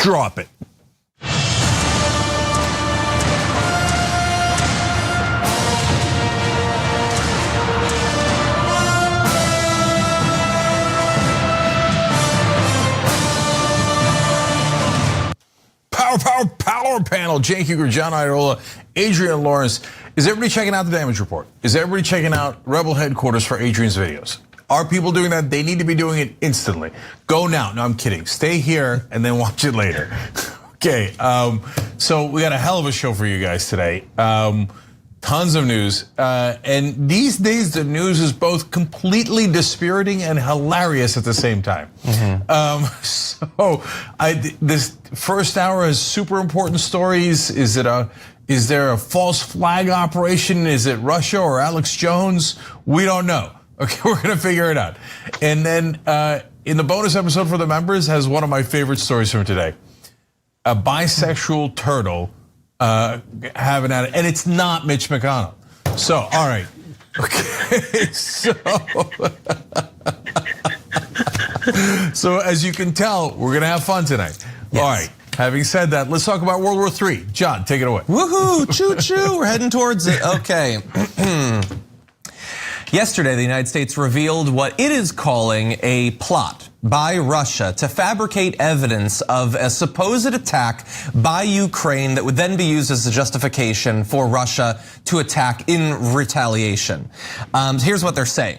Drop it. Power panel. Jake Huger, John Irola, Adrian Lawrence. Is everybody checking out the damage report? Is everybody checking out Rebel headquarters for Adrian's videos? Are people doing that? They need to be doing it instantly. Go now. No, I'm kidding. Stay here and then watch it later. Okay, so we got a hell of a show for you guys today. Tons of news, and these days the news is both completely dispiriting and hilarious at the same time. This first hour has super important stories. Is there a false flag operation? Is it Russia or Alex Jones? We don't know. Okay, we're gonna figure it out. And then in the bonus episode for the members has one of my favorite stories from today. A bisexual turtle having at it, and it's not Mitch McConnell. So, all right, okay, so as you can tell, we're gonna have fun tonight. Yes. All right, having said that, let's talk about World War III. John, take it away. Woohoo, choo choo, we're heading towards it, okay. Yesterday, the United States revealed what it is calling a plot by Russia to fabricate evidence of a supposed attack by Ukraine that would then be used as a justification for Russia to attack in retaliation. Here's what they're saying.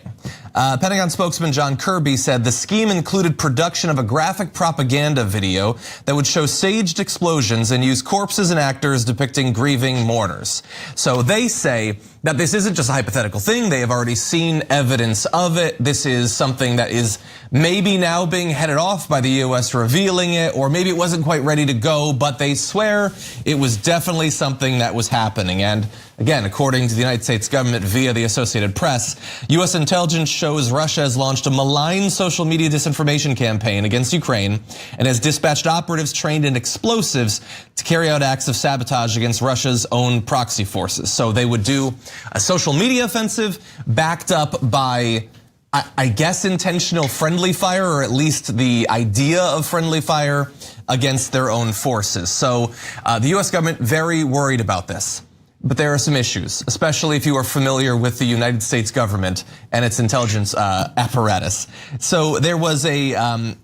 Pentagon spokesman John Kirby said the scheme included production of a graphic propaganda video that would show staged explosions and use corpses and actors depicting grieving mourners. So they say that this isn't just a hypothetical thing. They have already seen evidence of it. This is something that is maybe now being headed off by the US revealing it, or maybe it wasn't quite ready to go, but they swear it was definitely something that was happening. And again, according to the United States government via the Associated Press, US intelligence shows Russia has launched a malign social media disinformation campaign against Ukraine and has dispatched operatives trained in explosives to carry out acts of sabotage against Russia's own proxy forces. So they would do a social media offensive backed up by, I guess, intentional friendly fire, or at least the idea of friendly fire against their own forces. So the US government very worried about this. But there are some issues, especially if you are familiar with the United States government and its intelligence apparatus. So there was a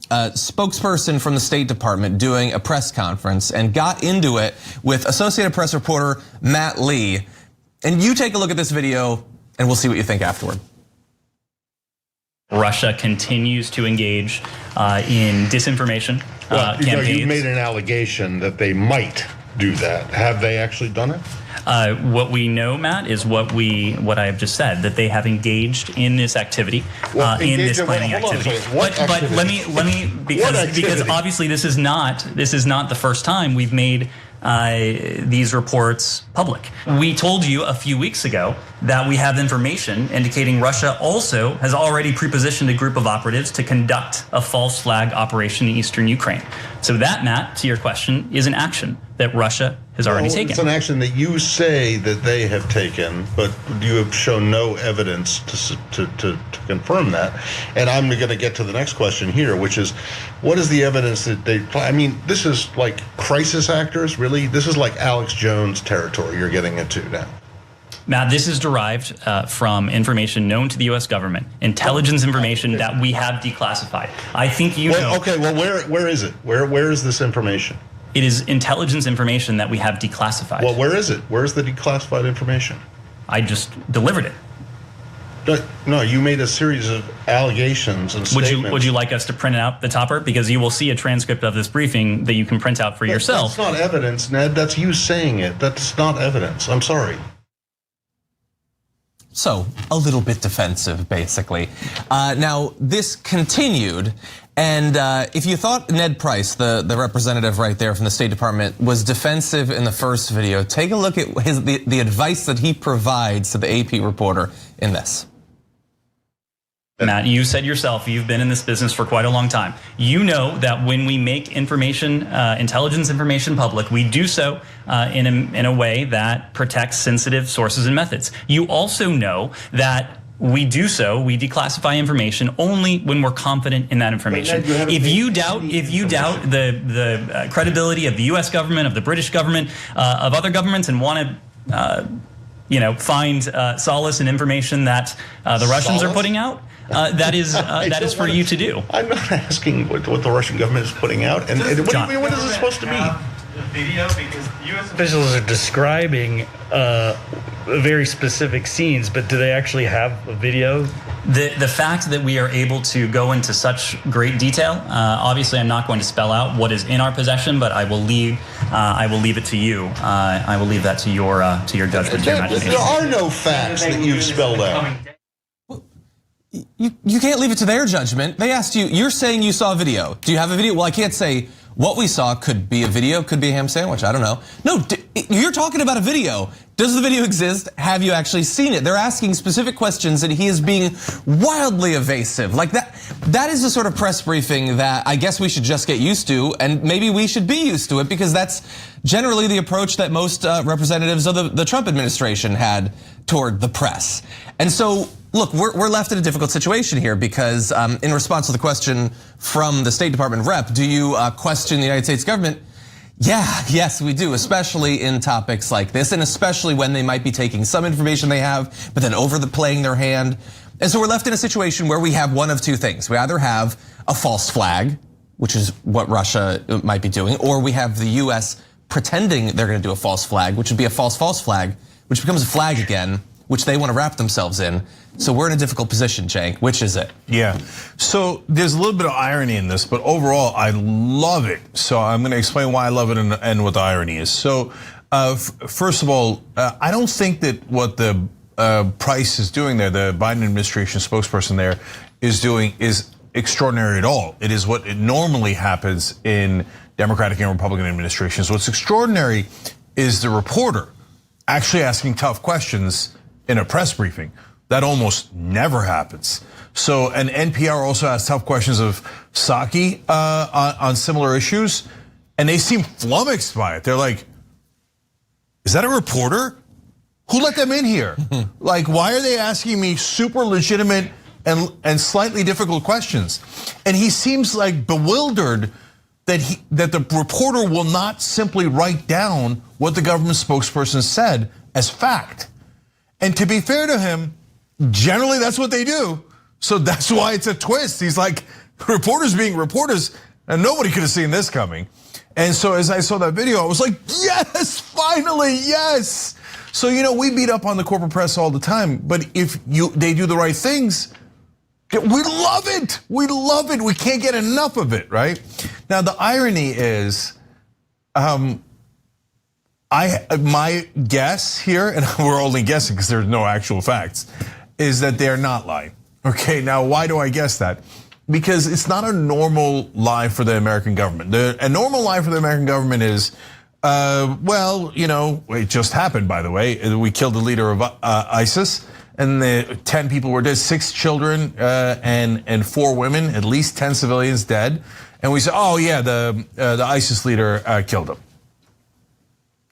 spokesperson from the State Department doing a press conference and got into it with Associated Press reporter Matt Lee. And you take a look at this video and we'll see what you think afterward. Russia continues to engage in disinformation campaigns. You've made an allegation that they might do that. Have they actually done it? What we know, Matt, is what I have just said, that they have engaged in this activity, in this planning activity. But let me because obviously this is not the first time we've made these reports public. We told you a few weeks ago that we have information indicating Russia also has already prepositioned a group of operatives to conduct a false flag operation in eastern Ukraine. So that, Matt, to your question, is an action that Russia has already taken. It's an action that you say that they have taken, but you have shown no evidence to confirm that. And I'm going to get to the next question here, which is, what is the evidence that they? I mean, this is like crisis actors, really. This is like Alex Jones territory you're getting into now. Matt, this is derived from information known to the U.S. government, intelligence information that we have declassified. I think you know. Okay, well, where is it? Where is this information? It is intelligence information that we have declassified. Well, where is it? Where's the declassified information? I just delivered it. No, you made a series of allegations and statements. Would you like us to print out the topper? Because you will see a transcript of this briefing that you can print out for yourself. That's not evidence, Ned. That's you saying it. That's not evidence. I'm sorry. So, a little bit defensive, basically. Now, this continued, and if you thought Ned Price, the representative right there from the State Department, was defensive in the first video, take a look at the advice that he provides to the AP reporter in this. Matt, you said yourself, you've been in this business for quite a long time. You know that when we make information, intelligence information public, we do so in a way that protects sensitive sources and methods. You also know that we do so. We declassify information only when we're confident in that information. If you doubt the credibility of the U.S. government, of the British government, of other governments, and want to find solace in information that the Russians are putting out, that is for you to do. I'm not asking what the Russian government is putting out, and what is it supposed to mean? Video, because U.S. officials are describing very specific scenes, but do they actually have a video? The fact that we are able to go into such great detail, obviously I'm not going to spell out what is in our possession, but I will leave it to you. I will leave that to your judgment, your imagination. There are no facts that you've spelled out. You can't leave it to their judgment. They asked you, you're saying you saw a video. Do you have a video? Well, I can't say what we saw. Could be a video, could be a ham sandwich. I don't know. No, you're talking about a video. Does the video exist? Have you actually seen it? They're asking specific questions and he is being wildly evasive. Like that is the sort of press briefing that I guess we should just get used to, and maybe we should be used to it, because that's generally the approach that most representatives of the Trump administration had toward the press. And so, look, we're left in a difficult situation here because in response to the question from the State Department rep, do you question the United States government? Yeah, yes, we do, especially in topics like this, and especially when they might be taking some information they have, but then playing their hand. And so we're left in a situation where we have one of two things. We either have a false flag, which is what Russia might be doing, or we have the US pretending they're gonna do a false flag, which would be a false flag, which becomes a flag again, which they want to wrap themselves in. So we're in a difficult position, Cenk. Which is it? Yeah, so there's a little bit of irony in this, but overall I love it. So I'm gonna explain why I love it and what the irony is. So first of all, I don't think that what the Price is doing there, the Biden administration spokesperson there, is doing is extraordinary at all. It is what it normally happens in Democratic and Republican administrations. What's extraordinary is the reporter actually asking tough questions in a press briefing. That almost never happens. So, and NPR also asked tough questions of Psaki on similar issues, and they seem flummoxed by it. They're like, is that a reporter? Who let them in here? Like, why are they asking me super legitimate and slightly difficult questions? And he seems like bewildered that the reporter will not simply write down what the government spokesperson said as fact. And to be fair to him, generally that's what they do. So that's why it's a twist. He's like, reporters being reporters, and nobody could have seen this coming. And so as I saw that video, I was like, yes, finally, yes. So we beat up on the corporate press all the time, but if they do the right things, we love it. We love it. We can't get enough of it, right? Now the irony is, my guess here, and we're only guessing because there's no actual facts, is that they're not lying. Okay, now why do I guess that? Because it's not a normal lie for the American government. A normal lie for the American government is, well, it just happened, by the way. We killed the leader of ISIS, and 10 people were dead, 6 children and 4 women, at least 10 civilians dead. And we said, oh yeah, the ISIS leader killed him.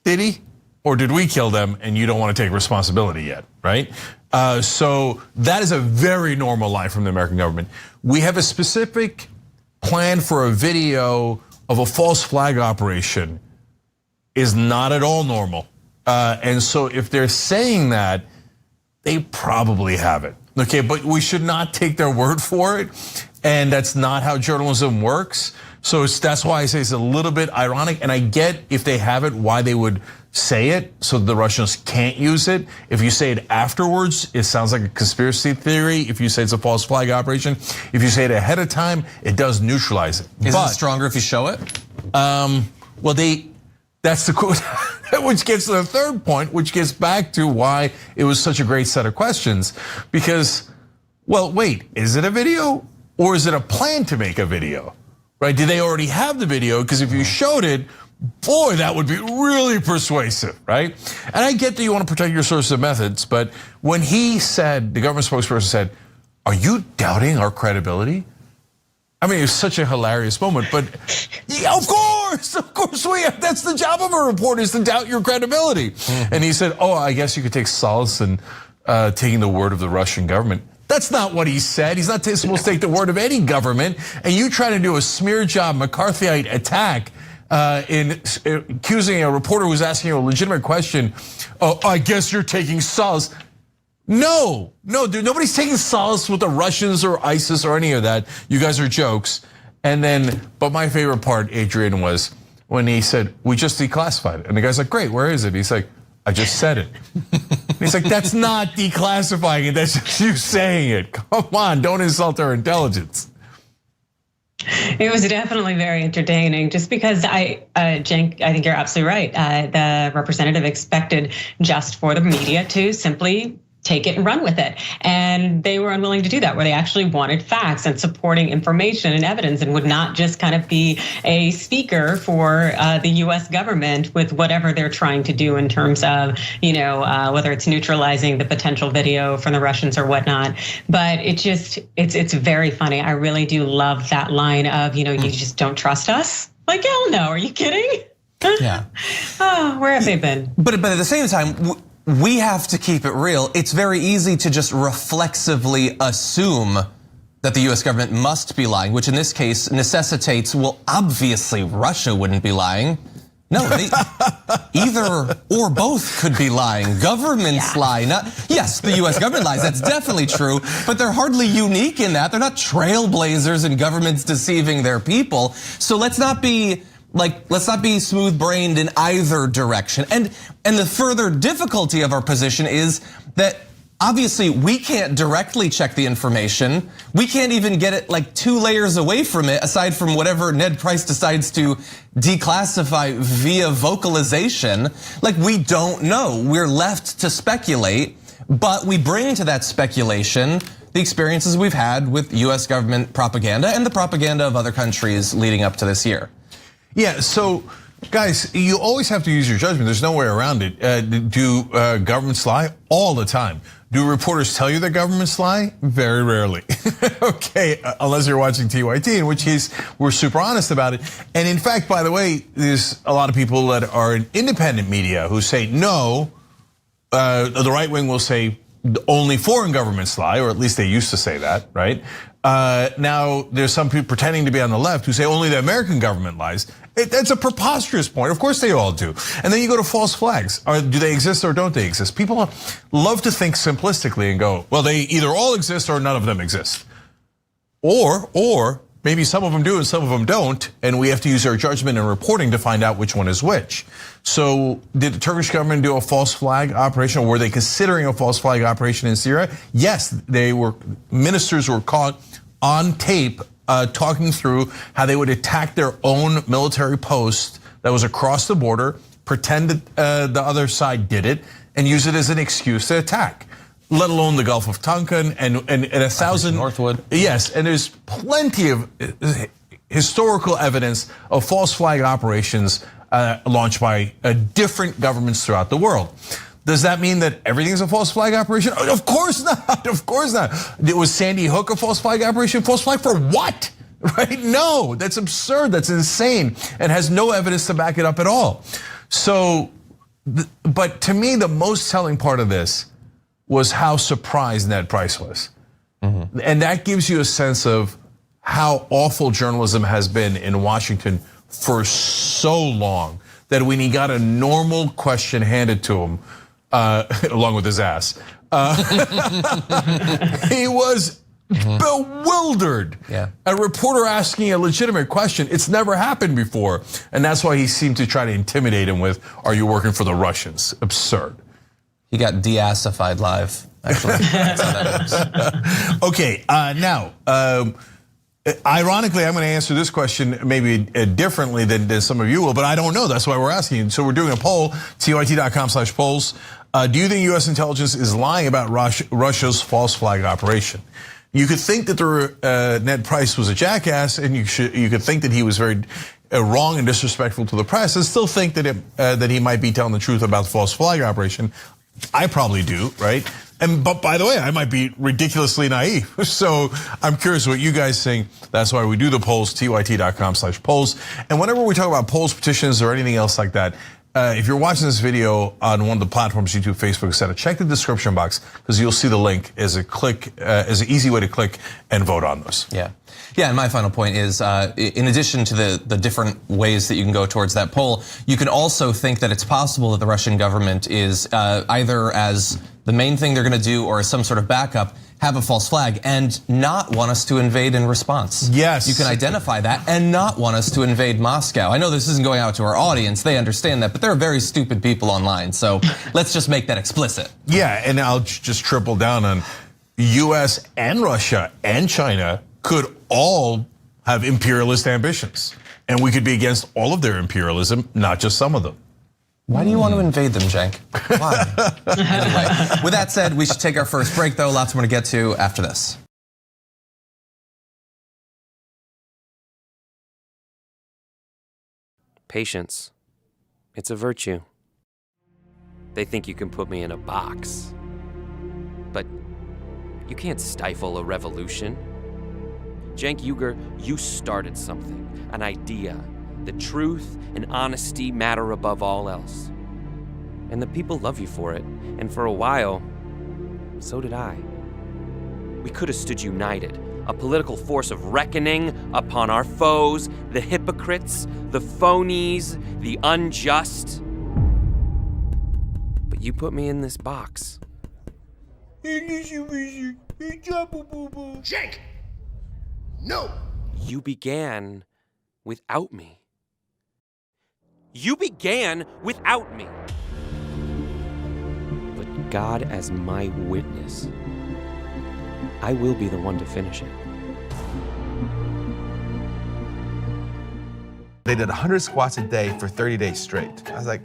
Did he? Or did we kill them and you don't want to take responsibility yet, right? So that is a very normal lie from the American government. We have a specific plan for a video of a false flag operation is not at all normal. And so if they're saying that, they probably have it. Okay, but we should not take their word for it. And that's not how journalism works. So that's why I say it's a little bit ironic, and I get if they have it, why they would say it so the Russians can't use it. If you say it afterwards, it sounds like a conspiracy theory. If you say it's a false flag operation, if you say it ahead of time, it does neutralize it. Is it stronger if you show it? Well, that's the quote, which gets to the third point, which gets back to why it was such a great set of questions. Because, well, wait, is it a video or is it a plan to make a video? Right? Do they already have the video? Because if you showed it, boy, that would be really persuasive, right? And I get that you want to protect your sources of methods, but when he said, the government spokesperson said, are you doubting our credibility? I mean, it was such a hilarious moment, but yeah, of course we have. That's the job of a reporter, is to doubt your credibility. And he said, oh, I guess you could take solace in taking the word of the Russian government. That's not what he said. He's not supposed to take the word of any government. And you try to do a smear job McCarthyite attack in accusing a reporter who's asking you a legitimate question. Oh, I guess you're taking solace. No, dude, nobody's taking solace with the Russians or ISIS or any of that. You guys are jokes. And then, but my favorite part, Adrian, was when he said, we just declassified it. And the guy's like, great, where is it? He's like, I just said it. He's like, that's not declassifying it, that's just you saying it. Come on, don't insult our intelligence. It was definitely very entertaining, just because Cenk, I think you're absolutely right. The representative expected just for the media to simply take it and run with it. And they were unwilling to do that, where they actually wanted facts and supporting information and evidence, and would not just kind of be a speaker for the US government with whatever they're trying to do in terms of, whether it's neutralizing the potential video from the Russians or whatnot. But it's very funny. I really do love that line of, you just don't trust us. Like, hell no, are you kidding? Yeah. Oh, where have they been? But at the same time, we have to keep it real. It's very easy to just reflexively assume that the US government must be lying, which in this case necessitates, well, obviously Russia wouldn't be lying. No, either or both could be lying. Governments lie. Yes, the US government lies, that's definitely true, but they're hardly unique in that. They're not trailblazers in governments deceiving their people. So let's not be smooth-brained in either direction. And the further difficulty of our position is that obviously we can't directly check the information. We can't even get it like 2 layers away from it, aside from whatever Ned Price decides to declassify via vocalization. Like, we don't know. We're left to speculate, but we bring to that speculation the experiences we've had with US government propaganda and the propaganda of other countries leading up to this year. Yeah, so guys, you always have to use your judgment. There's no way around it. Do governments lie? All the time. Do reporters tell you that governments lie? Very rarely. Okay, unless you're watching TYT, in which case we're super honest about it. And in fact, by the way, there's a lot of people that are in independent media who say no. The right wing will say only foreign governments lie, or at least they used to say that, right? Now there's some people pretending to be on the left who say only the American government lies. That's a preposterous point. Of course they all do. And then you go to false flags. Do they exist or don't they exist? People love to think simplistically and go, well, they either all exist or none of them exist. Or maybe some of them do and some of them don't, and we have to use our judgment and reporting to find out which one is which. So did the Turkish government do a false flag operation, or were they considering a false flag operation in Syria? Yes, ministers were caught on tape talking through how they would attack their own military post that was across the border, pretend that the other side did it, and use it as an excuse to attack. Let alone the Gulf of Tonkin and 1,000 Northwood. Yes, and there's plenty of historical evidence of false flag operations launched by different governments throughout the world. Does that mean that everything's a false flag operation? Of course not. Of course not. Was Sandy Hook a false flag operation? False flag for what? Right? No, that's absurd. That's insane, and has no evidence to back it up at all. So, but to me, the most telling part of this was how surprised Ned Price was. Mm-hmm. And that gives you a sense of how awful journalism has been in Washington for so long, that when he got a normal question handed to him, along with his ass, he was bewildered. Yeah. A reporter asking a legitimate question, it's never happened before. And that's why he seemed to try to intimidate him with, are you working for the Russians? Absurd. He got de-assified live, actually. That's how that works. Okay, now, ironically, I'm going to answer this question maybe differently than some of you will, but I don't know. That's why we're asking. So we're doing a poll, tyt.com/polls. Do you think US intelligence is lying about Russia's false flag operation? You could think that Ned Price was a jackass, and you could think that he was very wrong and disrespectful to the press, and still think that he might be telling the truth about the false flag operation. I probably do, right? But by the way, I might be ridiculously naive. So I'm curious what you guys think. That's why we do the polls, tyt.com/polls. And whenever we talk about polls, petitions, or anything else like that, if you're watching this video on one of the platforms, YouTube, Facebook, etc., check the description box because you'll see the link as an easy way to click and vote on those. Yeah. Yeah, and my final point is, in addition to the different ways that you can go towards that poll, you can also think that it's possible that the Russian government is either as the main thing they're going to do or as some sort of backup, have a false flag and not want us to invade in response. Yes. You can identify that and not want us to invade Moscow. I know this isn't going out to our audience, they understand that, but there are very stupid people online, so let's just make that explicit. Yeah, and I'll just triple down on US and Russia and China could all have imperialist ambitions. And we could be against all of their imperialism, not just some of them. Why do you want to invade them, Cenk? Why? Anyway, with that said, we should take our first break, though. Lots more to get to after this. Patience. It's a virtue. They think you can put me in a box. But you can't stifle a revolution. Cenk Uygur, you started something, an idea. That truth and honesty matter above all else. And the people love you for it. And for a while, so did I. We could have stood united, a political force of reckoning upon our foes, the hypocrites, the phonies, the unjust. But you put me in this box. Cenk! No! You began without me. You began without me. But God as my witness, I will be the one to finish it. They did 100 squats a day for 30 days straight. I was like,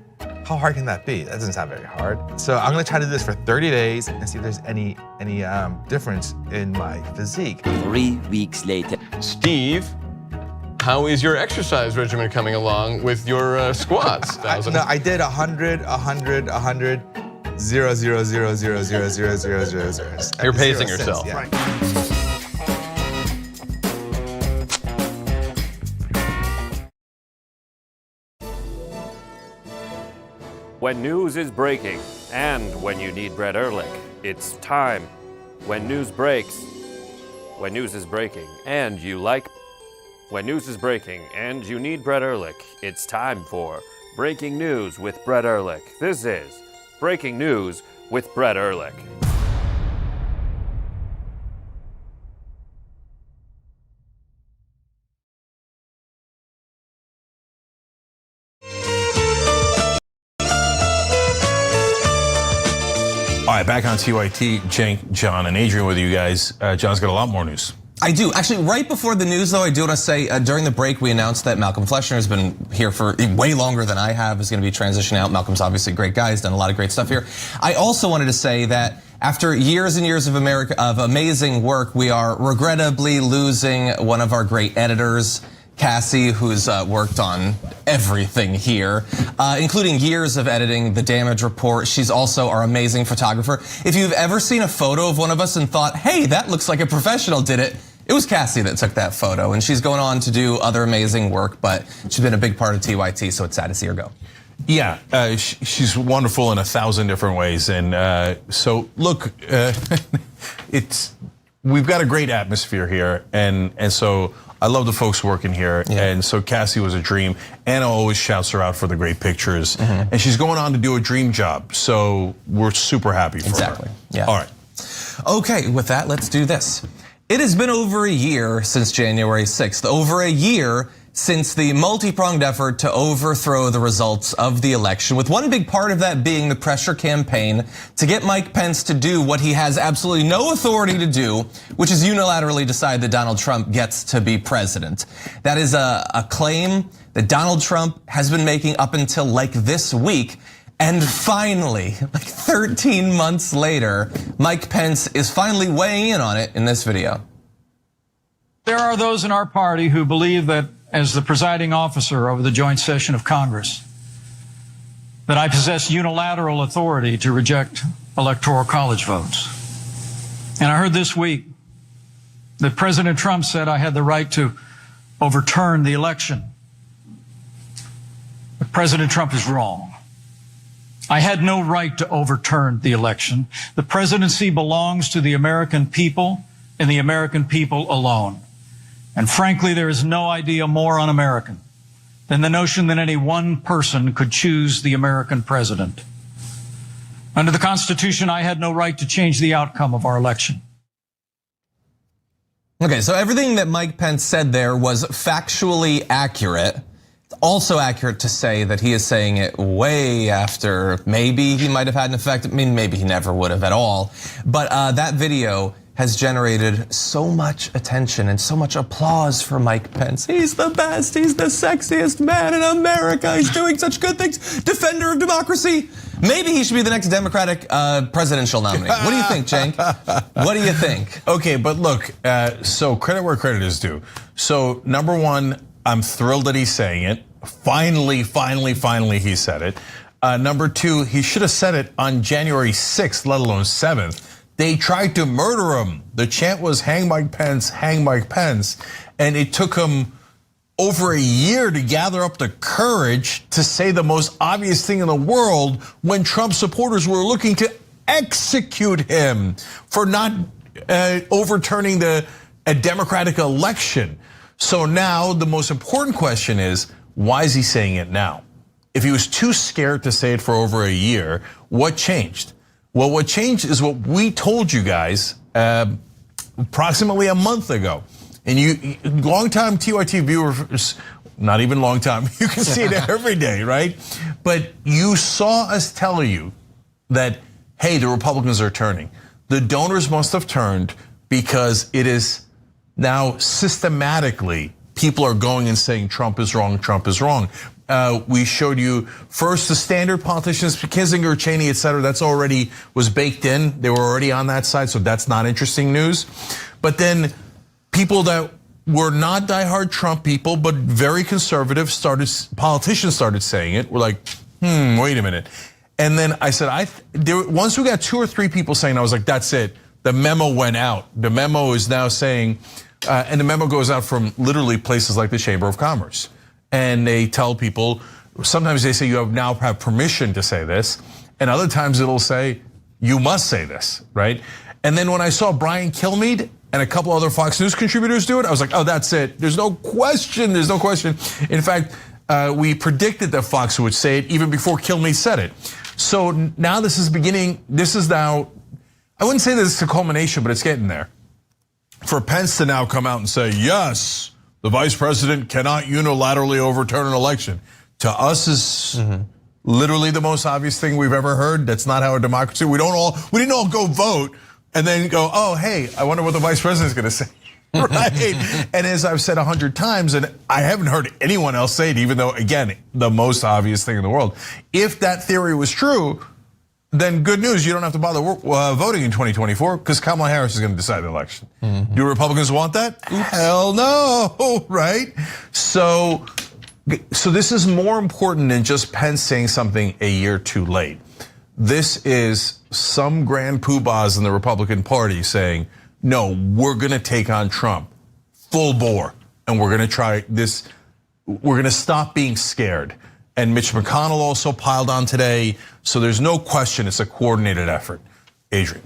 how hard can that be? That doesn't sound very hard. So I'm gonna try to do this for 30 days and see if there's any difference in my physique. 3 weeks later. Steve, how is your exercise regimen coming along with your squats? No, I did 100, 100, 100, 0, 0, 0, 0, 0, 0, 0, 0, 0. You're pacing yourself. Yeah. Right. When news is breaking, and when you need Brett Ehrlich, it's time. When news breaks, when news is breaking, and you like... When news is breaking, and you need Brett Ehrlich, it's time for Breaking News with Brett Ehrlich. This is Breaking News with Brett Ehrlich. All right, back on TYT, Cenk, John, and Adrian with you guys. John's got a lot more news. I do. Actually, right before the news, though, I do want to say during the break, we announced that Malcolm Fleshner has been here for way longer than I have, is going to be transitioning out. Malcolm's obviously a great guy, he's done a lot of great stuff here. I also wanted to say that after years and years of amazing work, we are regrettably losing one of our great editors, Cassie, who's worked on everything here, including years of editing the damage report. She's also our amazing photographer. If you've ever seen a photo of one of us and thought, hey, that looks like a professional did it, it was Cassie that took that photo, and she's going on to do other amazing work, but she's been a big part of TYT, so it's sad to see her go. Yeah, she's wonderful in 1,000 different ways, and so look, we've got a great atmosphere here, and so I love the folks working here, and so Cassie was a dream. Anna always shouts her out for the great pictures, and she's going on to do a dream job, so we're super happy for her. Exactly. Yeah. All right. Okay, with that, let's do this. It has been over a year since January 6th, over a year since the multi-pronged effort to overthrow the results of the election, with one big part of that being the pressure campaign to get Mike Pence to do what he has absolutely no authority to do, which is unilaterally decide that Donald Trump gets to be president. That is a claim that Donald Trump has been making up until like this week. And finally, like 13 months later, Mike Pence is finally weighing in on it in this video. There are those in our party who believe that as the presiding officer over the joint session of Congress, that I possess unilateral authority to reject electoral college votes. And I heard this week that President Trump said I had the right to overturn the election. But President Trump is wrong. I had no right to overturn the election. The presidency belongs to the American people and the American people alone. And frankly, there is no idea more un-American than the notion that any one person could choose the American president. Under the Constitution, I had no right to change the outcome of our election. Okay, so everything that Mike Pence said there was factually accurate. It's also accurate to say that he is saying it way after maybe he might have had an effect. I mean, maybe he never would have at all. But that video has generated so much attention and so much applause for Mike Pence. He's the best, he's the sexiest man in America. He's doing such good things, defender of democracy. Maybe he should be the next Democratic presidential nominee. What do you think, Cenk? What do you think? Okay, but look, so credit where credit is due. So number one, I'm thrilled that he's saying it. Finally, he said it. Number two, he should have said it on January 6th, let alone 7th. They tried to murder him. The chant was hang Mike Pence, hang Mike Pence. And it took him over a year to gather up the courage to say the most obvious thing in the world when Trump supporters were looking to execute him for not overturning a democratic election. So now the most important question is, why is he saying it now? If he was too scared to say it for over a year, what changed? Well, what changed is what we told you guys approximately a month ago. And you, long-time TYT viewers, not even long time, you can see it every day, right? But you saw us tell you that, hey, the Republicans are turning. The donors must have turned because it is now systematically, people are going and saying Trump is wrong, Trump is wrong. We showed you first the standard politicians, Kissinger, Cheney, et cetera, that's already was baked in. They were already on that side, so that's not interesting news. But then people that were not diehard Trump people, but very conservative politicians started saying it. We're like, wait a minute. And then I said, once we got 2 or 3 people saying, I was like, that's it. The memo went out. The memo is now saying, and the memo goes out from literally places like the Chamber of Commerce. And they tell people, sometimes they say you now have permission to say this, and other times it'll say you must say this, right? And then when I saw Brian Kilmeade and a couple other Fox News contributors do it, I was like, oh, that's it. There's no question, there's no question. In fact, we predicted that Fox would say it even before Kilmeade said it. So now this is beginning, this is now, I wouldn't say this is a culmination, but it's getting there. For Pence to now come out and say, yes, the vice president cannot unilaterally overturn an election. To us is literally the most obvious thing we've ever heard. That's not how a democracy, we didn't all go vote and then go, oh, hey, I wonder what the vice president's gonna say, right? And as I've said 100 times, and I haven't heard anyone else say it, even though, again, the most obvious thing in the world. If that theory was true, then good news, you don't have to bother voting in 2024 because Kamala Harris is going to decide the election. Do Republicans want that? Oops. Hell no, right? So this is more important than just Pence saying something a year too late. This is some grand poobahs in the Republican Party saying, no, we're going to take on Trump full bore, and we're going to try this. We're going to stop being scared. And Mitch McConnell also piled on today. So there's no question it's a coordinated effort. Adrian.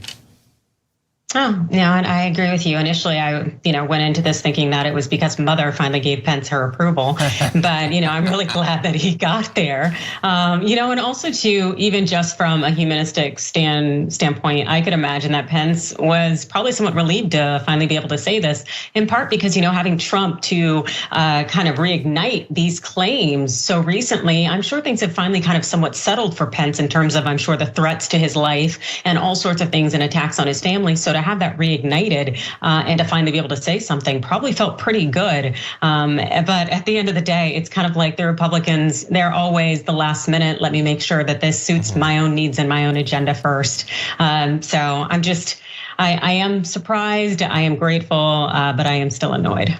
Oh, yeah, and I agree with you. Initially, I went into this thinking that it was because Mother finally gave Pence her approval, but I'm really glad that he got there. And also too, even just from a humanistic standpoint, I could imagine that Pence was probably somewhat relieved to finally be able to say this, in part because having Trump to kind of reignite these claims so recently, I'm sure things have finally kind of somewhat settled for Pence in terms of, I'm sure, the threats to his life and all sorts of things and attacks on his family. So to have that reignited and to finally be able to say something probably felt pretty good. But at the end of the day, it's kind of like the Republicans, they're always the last minute. Let me make sure that this suits my own needs and my own agenda first. So I'm just, I am surprised. I am grateful, but I am still annoyed.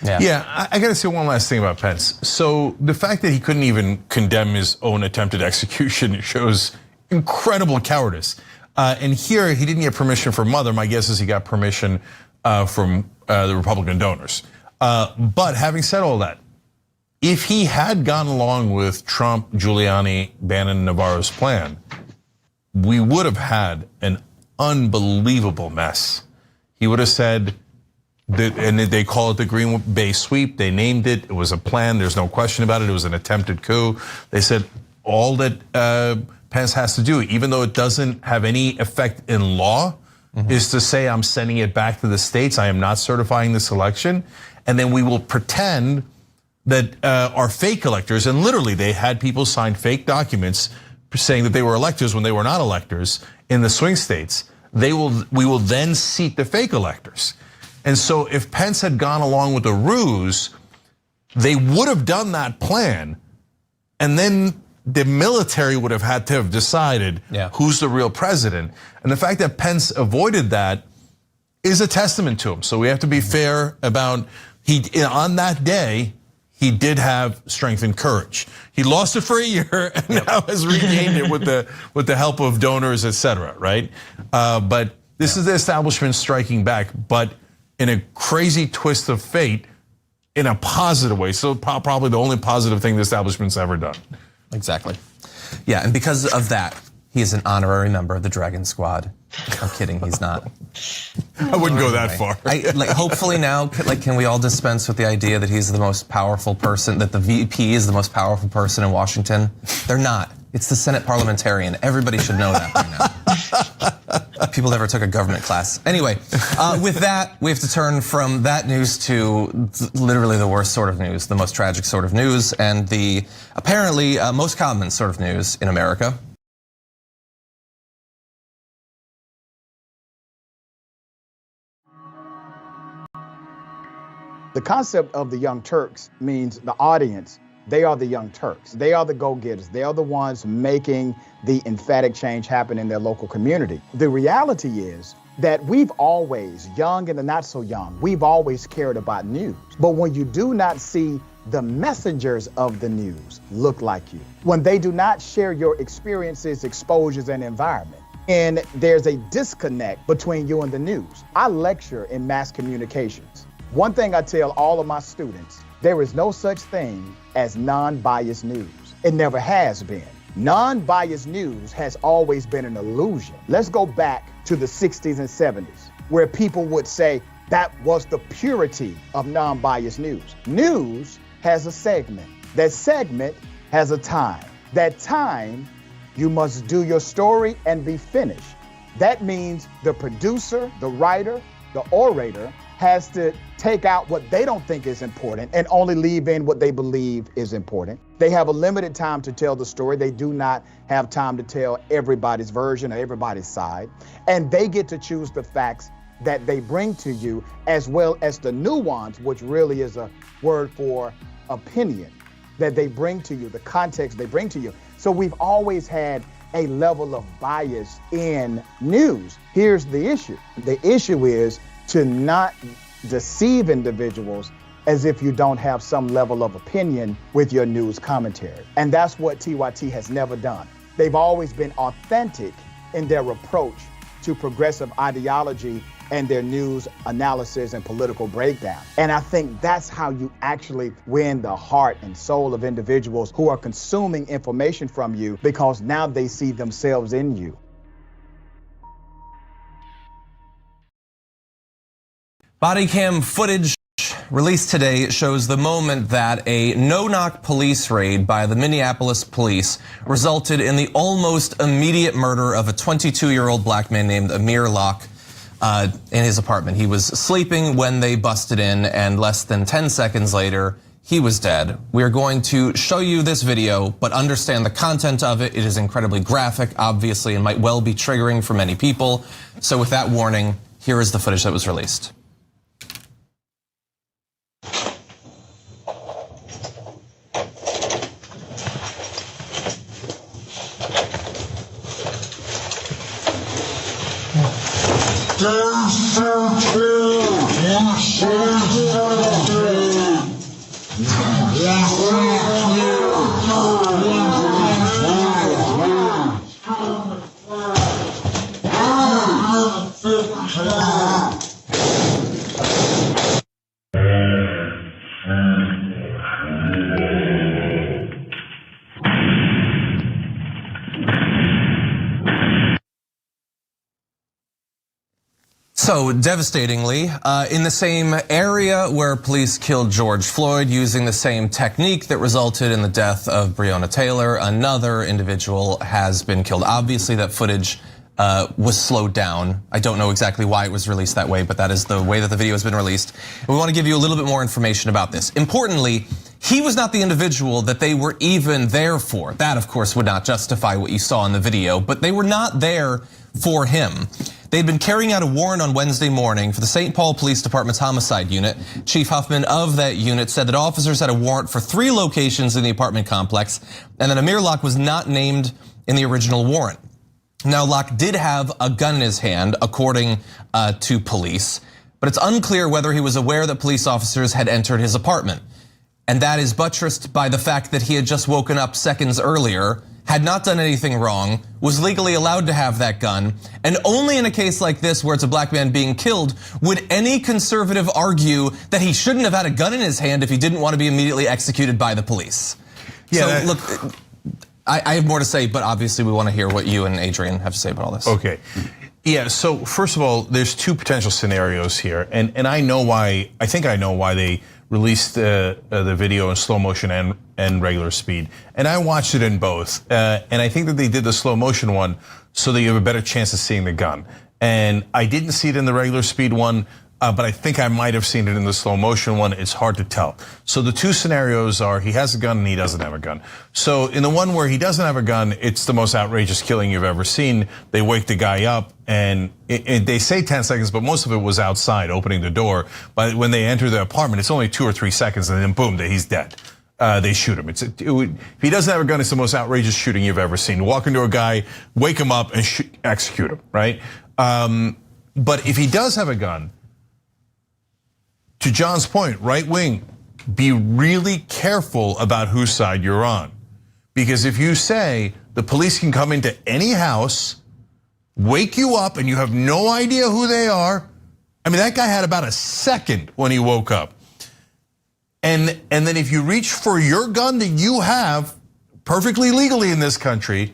Yeah, I got to say one last thing about Pence. So the fact that he couldn't even condemn his own attempted execution shows incredible cowardice. And here, he didn't get permission from Mother. My guess is he got permission from the Republican donors. But having said all that, if he had gone along with Trump, Giuliani, Bannon, Navarro's plan, we would have had an unbelievable mess. He would have said that, and they call it the Green Bay sweep. They named it. It was a plan. There's no question about it. It was an attempted coup. They said all that Pence has to do, even though it doesn't have any effect in law, is to say, I'm sending it back to the states. I am not certifying this election. And then we will pretend that our fake electors, and literally they had people sign fake documents saying that they were electors when they were not electors in the swing states. We will then seat the fake electors. And so if Pence had gone along with the ruse, they would have done that plan. And then the military would have had to have decided who's the real president. And the fact that Pence avoided that is a testament to him. So we have to be fair about, on that day, he did have strength and courage. He lost it for a year and now has regained it with the help of donors, et cetera, right? But this is the establishment striking back, but in a crazy twist of fate, in a positive way. So probably the only positive thing the establishment's ever done. Exactly. Yeah, and because of that, he is an honorary member of the Dragon Squad. I'm kidding, he's not. I wouldn't go that far. Hopefully now, can we all dispense with the idea that he's the most powerful person, that the VP is the most powerful person in Washington? They're not. It's the Senate parliamentarian. Everybody should know that by now. People never took a government class. Anyway, with that, we have to turn from that news to literally the worst sort of news, the most tragic sort of news, and the apparently most common sort of news in America. The concept of the Young Turks means the audience, they are the Young Turks. They are the go-getters. They are the ones making the emphatic change happen in their local community. The reality is that we've always, young and the not so young, we've always cared about news. But when you do not see the messengers of the news look like you, when they do not share your experiences, exposures, and environment, and there's a disconnect between you and the news. I lecture in mass communications. One thing I tell all of my students, there is no such thing as non-biased news. It never has been. Non-biased news has always been an illusion. Let's go back to the 60s and 70s, where people would say that was the purity of non-biased news. News has a segment. That segment has a time. That time, you must do your story and be finished. That means the producer, the writer, the orator has to take out what they don't think is important and only leave in what they believe is important. They have a limited time to tell the story. They do not have time to tell everybody's version or everybody's side. And they get to choose the facts that they bring to you, as well as the nuance, which really is a word for opinion, that they bring to you, the context they bring to you. So we've always had a level of bias in news. Here's the issue. The issue is to not deceive individuals as if you don't have some level of opinion with your news commentary. And that's what TYT has never done. They've always been authentic in their approach to progressive ideology and their news analysis and political breakdown. And I think that's how you actually win the heart and soul of individuals who are consuming information from you, because now they see themselves in you. Body cam footage released today shows the moment that a no-knock police raid by the Minneapolis police resulted in the almost immediate murder of a 22-year-old black man named Amir Locke in his apartment. He was sleeping when they busted in, and less than 10 seconds later, he was dead. We are going to show you this video, but understand the content of it. It is incredibly graphic, obviously, and might well be triggering for many people. So with that warning, here is the footage that was released. So devastatingly, in the same area where police killed George Floyd using the same technique that resulted in the death of Breonna Taylor, another individual has been killed. Obviously that footage was slowed down. I don't know exactly why it was released that way, but that is the way that the video has been released. And we want to give you a little bit more information about this. Importantly, he was not the individual that they were even there for. That, of course, would not justify what you saw in the video, but they were not there for him. They'd been carrying out a warrant on Wednesday morning for the St. Paul Police Department's homicide unit. Chief Huffman of that unit said that officers had a warrant for 3 locations in the apartment complex, and that Amir Locke was not named in the original warrant. Now, Locke did have a gun in his hand, according to police, but it's unclear whether he was aware that police officers had entered his apartment. And that is buttressed by the fact that he had just woken up seconds earlier, had not done anything wrong, was legally allowed to have that gun, and only in a case like this where it's a black man being killed would any conservative argue that he shouldn't have had a gun in his hand if he didn't want to be immediately executed by the police. Yeah, so look, I have more to say, but obviously we want to hear what you and Adrian have to say about all this. Okay. Yeah, so first of all, there's 2 potential scenarios here, and I know why, I think I know why they released the video in slow motion and regular speed. And I watched it in both. And I think that they did the slow motion one so that you have a better chance of seeing the gun. And I didn't see it in the regular speed one, but I think I might have seen it in the slow motion one. It's hard to tell. So the 2 scenarios are he has a gun and he doesn't have a gun. So in the one where he doesn't have a gun, it's the most outrageous killing you've ever seen. They wake the guy up and they say 10 seconds, but most of it was outside opening the door. But when they enter the apartment, it's only 2 or 3 seconds and then boom, he's dead. They shoot him. If he doesn't have a gun, it's the most outrageous shooting you've ever seen. Walk into a guy, wake him up and execute him, right? But if he does have a gun, to John's point, right wing, be really careful about whose side you're on. Because if you say the police can come into any house, wake you up and you have no idea who they are. I mean, that guy had about a second when he woke up. And then if you reach for your gun that you have perfectly legally in this country,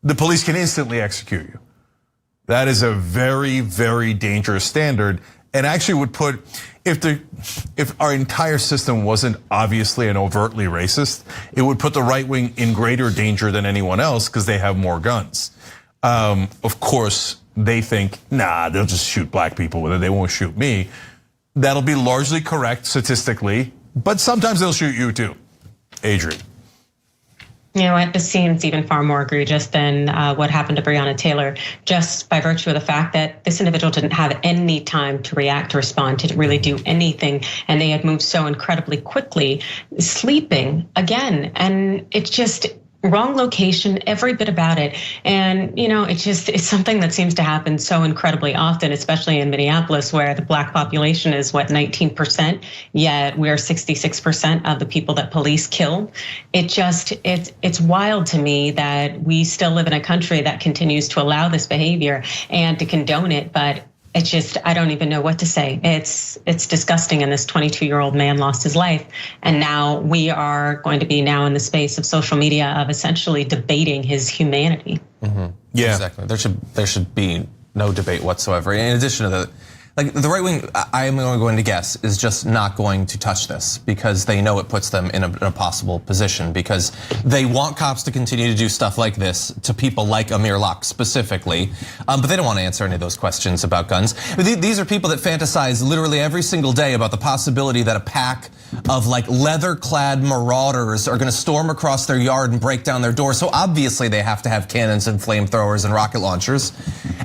the police can instantly execute you. That is a very, very dangerous standard, and actually would put, if our entire system wasn't obviously and overtly racist, it would put the right wing in greater danger than anyone else because they have more guns. Of course, they think, nah, they'll just shoot black people with it. They won't shoot me. That'll be largely correct statistically, but sometimes they'll shoot you too. Adrian. You know what, this seems even far more egregious than what happened to Breonna Taylor, just by virtue of the fact that this individual didn't have any time to react, to respond, to really do anything. And they had moved so incredibly quickly, sleeping again. And it's just wrong location, every bit about it. And, you know, it's something that seems to happen so incredibly often, especially in Minneapolis, where the black population is 19%, yet we're 66% of the people that police kill. It's wild to me that we still live in a country that continues to allow this behavior and to condone it, but it's just, I don't even know what to say. It's disgusting, and this 22-year-old man lost his life. And now we are going to be now in the space of social media of essentially debating his humanity. Mm-hmm. Yeah, exactly. There should be no debate whatsoever. In addition to the right wing, I am going to guess, is just not going to touch this because they know it puts them in a possible position, because they want cops to continue to do stuff like this to people like Amir Locke specifically, but they don't want to answer any of those questions about guns. These are people that fantasize literally every single day about the possibility that a pack of leather-clad marauders are going to storm across their yard and break down their door. So obviously they have to have cannons and flamethrowers and rocket launchers.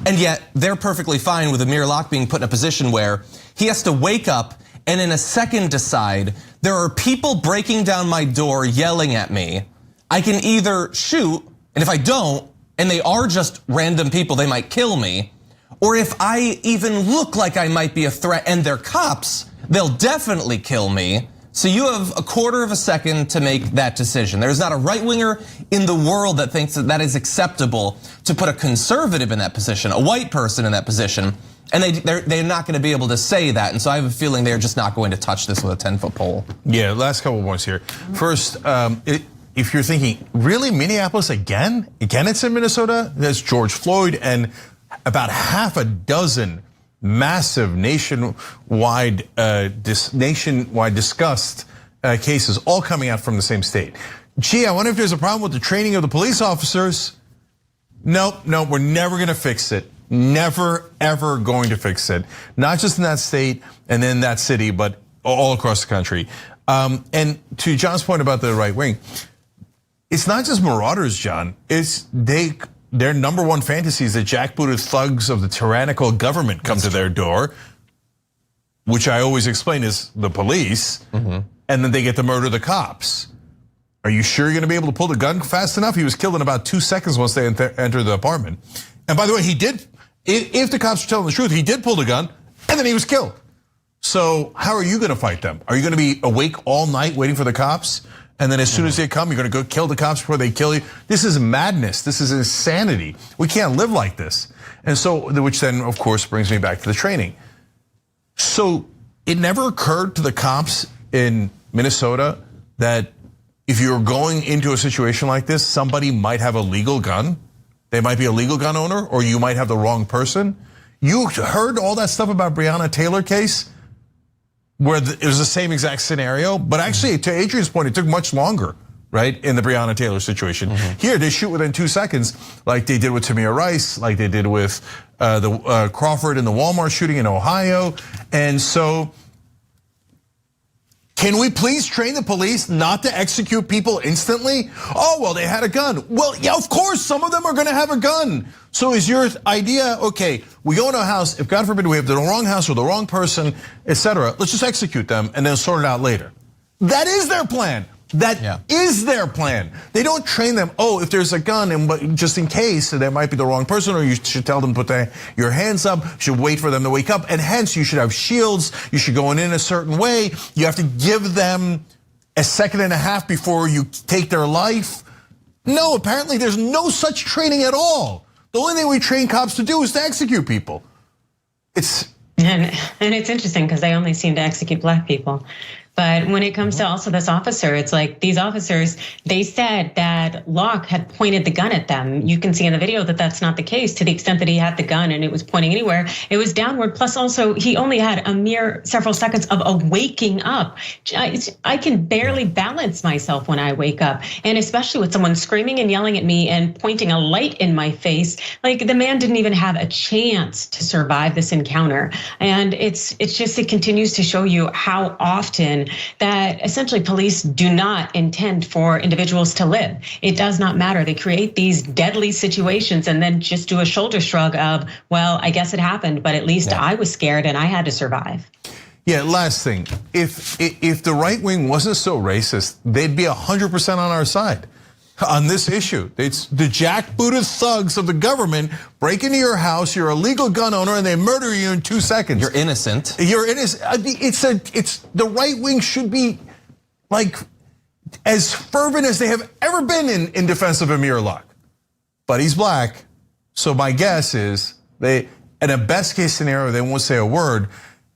And yet they're perfectly fine with Amir Locke being put in a position where he has to wake up and in a second decide, there are people breaking down my door yelling at me. I can either shoot, and if I don't, and they are just random people, they might kill me. Or if I even look like I might be a threat and they're cops, they'll definitely kill me. So you have a quarter of a second to make that decision. There's not a right winger in the world that thinks that is acceptable to put a conservative in that position, a white person in that position, and they're not going to be able to say that. And so I have a feeling they're just not going to touch this with a 10-foot pole. Yeah, last couple of points here. First, if you're thinking, really, Minneapolis again? Again, it's in Minnesota? There's George Floyd and about half a dozen massive nationwide discussed cases all coming out from the same state. Gee, I wonder if there's a problem with the training of the police officers. Nope, we're never gonna fix it. Never, ever going to fix it. Not just in that state and in that city, but all across the country. And to John's point about the right wing, it's not just marauders, John. It's their number one fantasy is that jackbooted thugs of the tyrannical government come to their door, which I always explain is the police, and then they get to murder the cops. Are you sure you're gonna be able to pull the gun fast enough? He was killed in about 2 seconds once they enter the apartment. And by the way, he did, if the cops are telling the truth, he did pull the gun and then he was killed. So how are you gonna fight them? Are you gonna be awake all night waiting for the cops? And then as soon as they come, you're gonna go kill the cops before they kill you? This is madness, this is insanity. We can't live like this. And so, which then of course brings me back to the training. So it never occurred to the cops in Minnesota that if you're going into a situation like this, somebody might have a legal gun. They might be a legal gun owner, or you might have the wrong person. You heard all that stuff about Breonna Taylor case, where it was the same exact scenario, but actually, to Adrian's point, it took much longer, right, in the Breonna Taylor situation. Here, they shoot within 2 seconds, like they did with Tamir Rice, like they did with the Crawford and the Walmart shooting in Ohio. And so, can we please train the police not to execute people instantly? Oh, well, they had a gun. Well, yeah, of course, some of them are gonna have a gun. So is your idea, okay, we go into a house, if God forbid we have the wrong house or the wrong person, etc., let's just execute them and then sort it out later. That is their plan. That is their plan. They don't train them, oh, if there's a gun, and just in case, there might be the wrong person, or you should tell them to put your hands up, you should wait for them to wake up, and hence you should have shields, you should go in a certain way, you have to give them a second and a half before you take their life. No, apparently there's no such training at all. The only thing we train cops to do is to execute people. And it's interesting because they only seem to execute black people. But when it comes to also this officer, it's like these officers, they said that Locke had pointed the gun at them. You can see in the video that that's not the case, to the extent that he had the gun and it was pointing anywhere. It was downward. Plus also, he only had a mere several seconds of a waking up. I can barely balance myself when I wake up. And especially with someone screaming and yelling at me and pointing a light in my face, like the man didn't even have a chance to survive this encounter. And it continues to show you how often that essentially police do not intend for individuals to live. It does not matter. They create these deadly situations and then just do a shoulder shrug of, well, I guess it happened, but at least I was scared and I had to survive. Yeah, last thing, if the right wing wasn't so racist, they'd be 100% on our side on this issue. It's the jackbooted thugs of the government break into your house, you're a legal gun owner, and they murder you in 2 seconds. You're innocent. You're innocent. It's the right wing should be like as fervent as they have ever been in defense of Amir Locke. But he's black, so my guess is in a best case scenario, they won't say a word.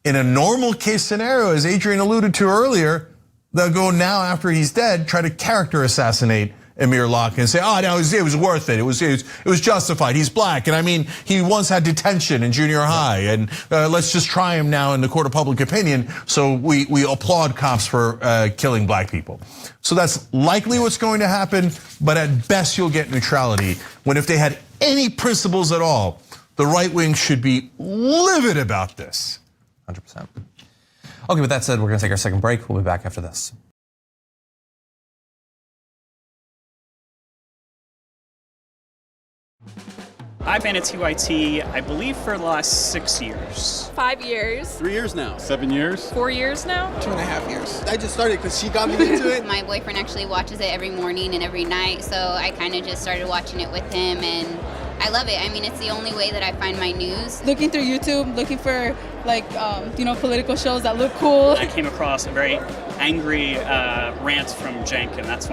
In a normal case scenario, as Adrian alluded to earlier, they'll go now after he's dead, try to character assassinate Amir Locke and say, oh, no, it was worth it. It was justified. He's black, and I mean, he once had detention in junior high, and let's just try him now in the court of public opinion. So we applaud cops for killing black people. So that's likely what's going to happen, but at best you'll get neutrality. When if they had any principles at all, the right wing should be livid about this. 100%. Okay, with that said, we're gonna take our second break. We'll be back after this. I've been at TYT, I believe, for the last 6 years. 5 years. 3 years now. 7 years. 4 years now. 2.5 years. I just started because she got me into it. My boyfriend actually watches it every morning and every night, so I kind of just started watching it with him, and I love it. I mean, it's the only way that I find my news. Looking through YouTube, looking for political shows that look cool. I came across a very angry rant from Cenk, and that's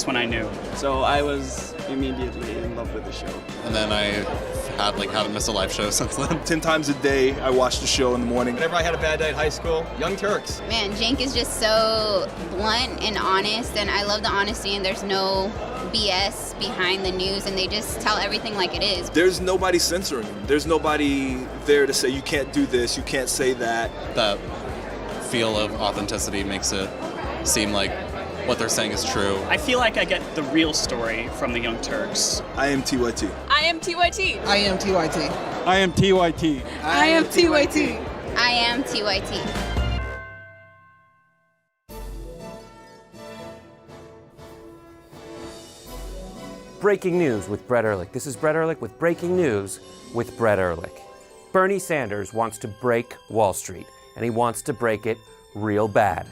when I knew. So I was immediately in love with the show. And then I had How to Miss a Life show since then. 10 times a day, I watched the show in the morning. Whenever I had a bad day at high school, Young Turks. Man, Cenk is just so blunt and honest, and I love the honesty, and there's no BS behind the news, and they just tell everything like it is. There's nobody censoring them. There's nobody there to say you can't do this, you can't say that. That feel of authenticity makes it seem like what they're saying is true. I feel like I get the real story from the Young Turks. I am TYT. I am TYT. I am TYT. I am TYT. I am TYT. I am TYT. Breaking news with Brett Ehrlich. This is Brett Ehrlich with breaking news with Brett Ehrlich. Bernie Sanders wants to break Wall Street, and he wants to break it real bad.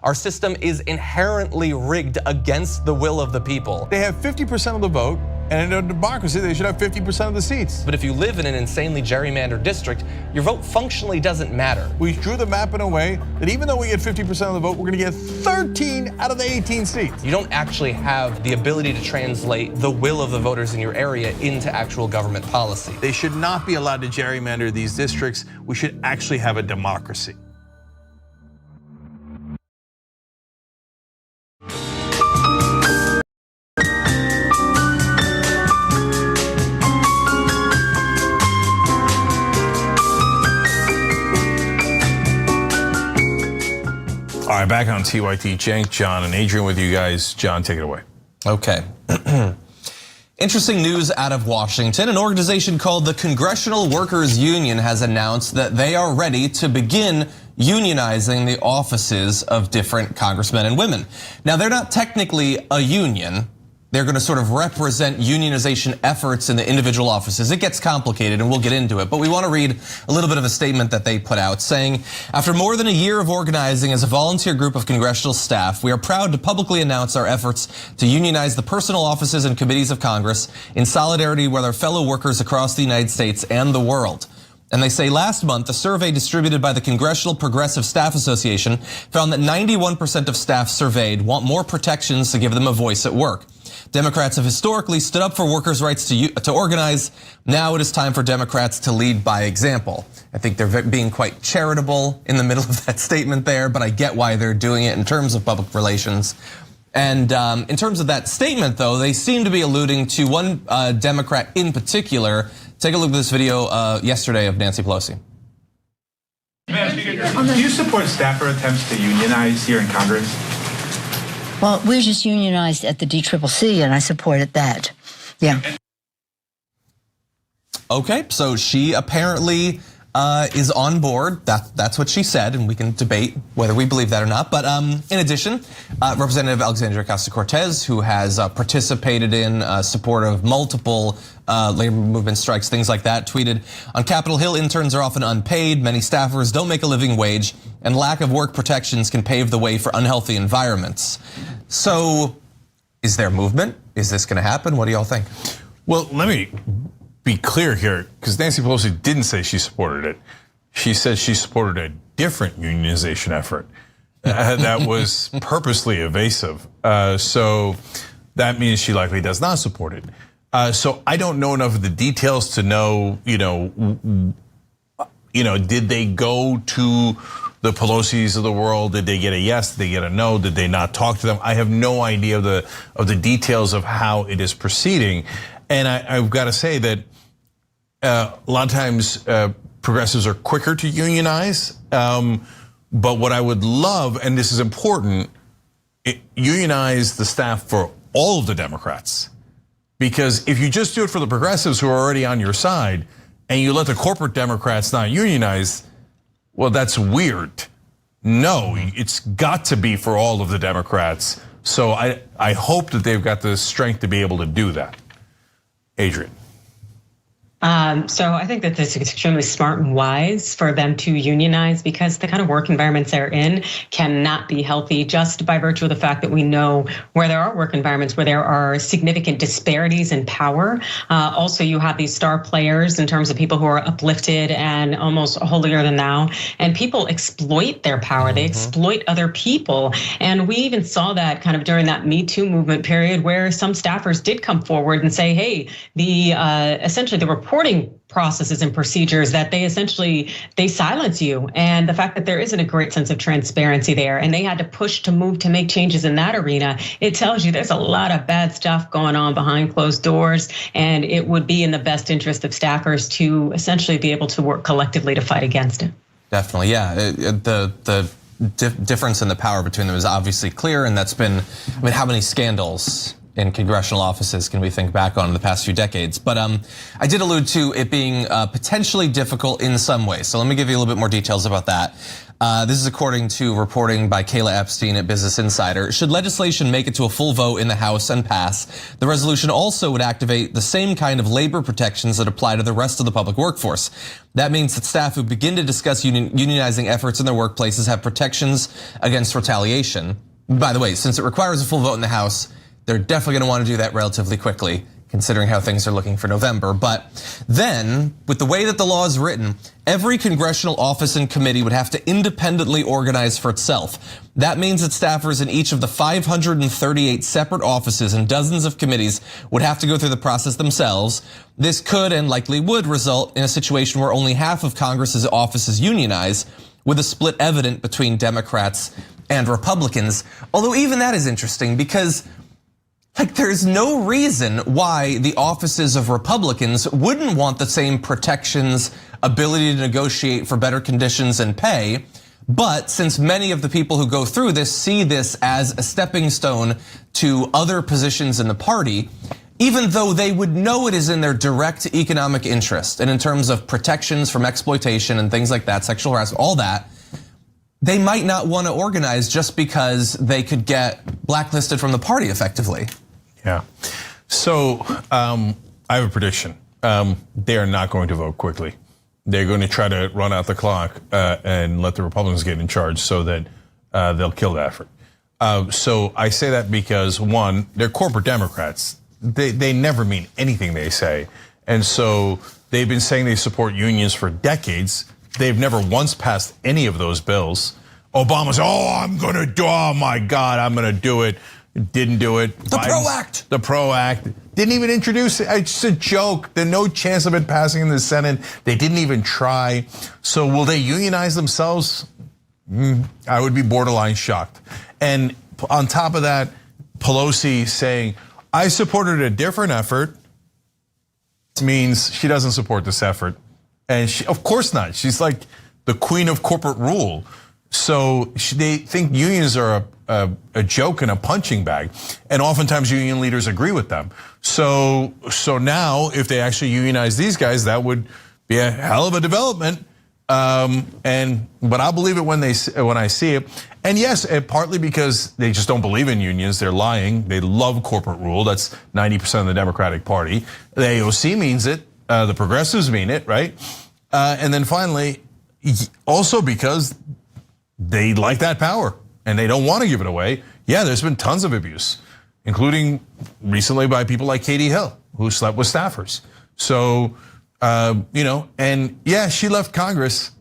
Our system is inherently rigged against the will of the people. They have 50% of the vote, and in a democracy, they should have 50% of the seats. But if you live in an insanely gerrymandered district, your vote functionally doesn't matter. We drew the map in a way that even though we get 50% of the vote, we're gonna get 13 out of the 18 seats. You don't actually have the ability to translate the will of the voters in your area into actual government policy. They should not be allowed to gerrymander these districts. We should actually have a democracy. All right, back on TYT, Cenk, John, and Adrian with you guys. John, take it away. Okay. Interesting news out of Washington. An organization called the Congressional Workers Union has announced that they are ready to begin unionizing the offices of different congressmen and women. Now, they're not technically a union. They're going to sort of represent unionization efforts in the individual offices. It gets complicated and we'll get into it, but we want to read a little bit of a statement that they put out saying, after more than a year of organizing as a volunteer group of congressional staff, we are proud to publicly announce our efforts to unionize the personal offices and committees of Congress in solidarity with our fellow workers across the United States and the world. And they say last month, a survey distributed by the Congressional Progressive Staff Association found that 91% of staff surveyed want more protections to give them a voice at work. Democrats have historically stood up for workers' rights to organize. Now it is time for Democrats to lead by example. I think they're being quite charitable in the middle of that statement there, but I get why they're doing it in terms of public relations. And in terms of that statement, though, they seem to be alluding to one Democrat in particular. Take a look at this video yesterday of Nancy Pelosi. Madam Speaker, do you support staffer attempts to unionize here in Congress? Well, we're just unionized at the DCCC, and I supported that. Yeah. Okay, so she apparently is on board. That's what she said, and we can debate whether we believe that or not. But in addition, Representative Alexandria Ocasio-Cortez, who has participated in support of multiple labor movement strikes, things like that, tweeted, on Capitol Hill, interns are often unpaid, many staffers don't make a living wage, and lack of work protections can pave the way for unhealthy environments. So is there movement? Is this gonna happen? What do y'all think? Well, let me be clear here, because Nancy Pelosi didn't say she supported it. She said she supported a different unionization effort that was purposely evasive. So that means she likely does not support it. So I don't know enough of the details to know, did they go to the Pelosi's of the world? Did they get a yes? Did they get a no? Did they not talk to them? I have no idea of the details of how it is proceeding. And I've got to say that a lot of times progressives are quicker to unionize. But what I would love, and this is important, unionize the staff for all of the Democrats. Because if you just do it for the progressives who are already on your side, and you let the corporate Democrats not unionize, well, that's weird. No, it's got to be for all of the Democrats. So I hope that they've got the strength to be able to do that. Adrian. So I think that this is extremely smart and wise for them to unionize, because the kind of work environments they're in cannot be healthy just by virtue of the fact that we know where there are work environments where there are significant disparities in power. Also, you have these star players in terms of people who are uplifted and almost holier than thou, and people exploit their power. They exploit other people. And we even saw that kind of during that Me Too movement period, where some staffers did come forward and say, hey, essentially the reporting processes and procedures that they essentially, they silence you. And the fact that there isn't a great sense of transparency there, and they had to push to move to make changes in that arena, it tells you there's a lot of bad stuff going on behind closed doors, and it would be in the best interest of staffers to essentially be able to work collectively to fight against it. Definitely, yeah. The difference in the power between them is obviously clear, and that's been, I mean, how many scandals in congressional offices can we think back on in the past few decades? But I did allude to it being potentially difficult in some ways. So let me give you a little bit more details about that. This is according to reporting by Kayla Epstein at Business Insider. Should legislation make it to a full vote in the House and pass, the resolution also would activate the same kind of labor protections that apply to the rest of the public workforce. That means that staff who begin to discuss unionizing efforts in their workplaces have protections against retaliation. By the way, since it requires a full vote in the House, they're definitely going to want to do that relatively quickly, considering how things are looking for November. But then, with the way that the law is written, every congressional office and committee would have to independently organize for itself. That means that staffers in each of the 538 separate offices and dozens of committees would have to go through the process themselves. This could and likely would result in a situation where only half of Congress's offices unionize, with a split evident between Democrats and Republicans. Although even that is interesting, because there's no reason why the offices of Republicans wouldn't want the same protections, ability to negotiate for better conditions and pay. But since many of the people who go through this see this as a stepping stone to other positions in the party, even though they would know it is in their direct economic interest, and in terms of protections from exploitation and things like that, sexual harassment, all that, they might not want to organize just because they could get blacklisted from the party effectively. Yeah. So I have a prediction. They are not going to vote quickly. They're going to try to run out the clock and let the Republicans get in charge so that they'll kill the effort. So I say that because, one, they're corporate Democrats. They never mean anything they say. And so they've been saying they support unions for decades. They've never once passed any of those bills. Obama's, oh my God, I'm gonna do it. Didn't do it. The PRO Act. The PRO Act. Didn't even introduce it. It's just a joke. There's no chance of it passing in the Senate. They didn't even try. So will they unionize themselves? I would be borderline shocked. And on top of that, Pelosi saying, I supported a different effort, means she doesn't support this effort. And she, of course not. She's like the queen of corporate rule. So they think unions are a joke and a punching bag, and oftentimes union leaders agree with them. So now, if they actually unionize these guys, that would be a hell of a development. But I'll believe it when I see it. And yes, partly because they just don't believe in unions. They're lying. They love corporate rule. That's 90% of the Democratic Party. The AOC means it. The progressives mean it, right? And then finally, also because they like that power and they don't want to give it away. Yeah, there's been tons of abuse, including recently by people like Katie Hill, who slept with staffers. So, and yeah, she left Congress,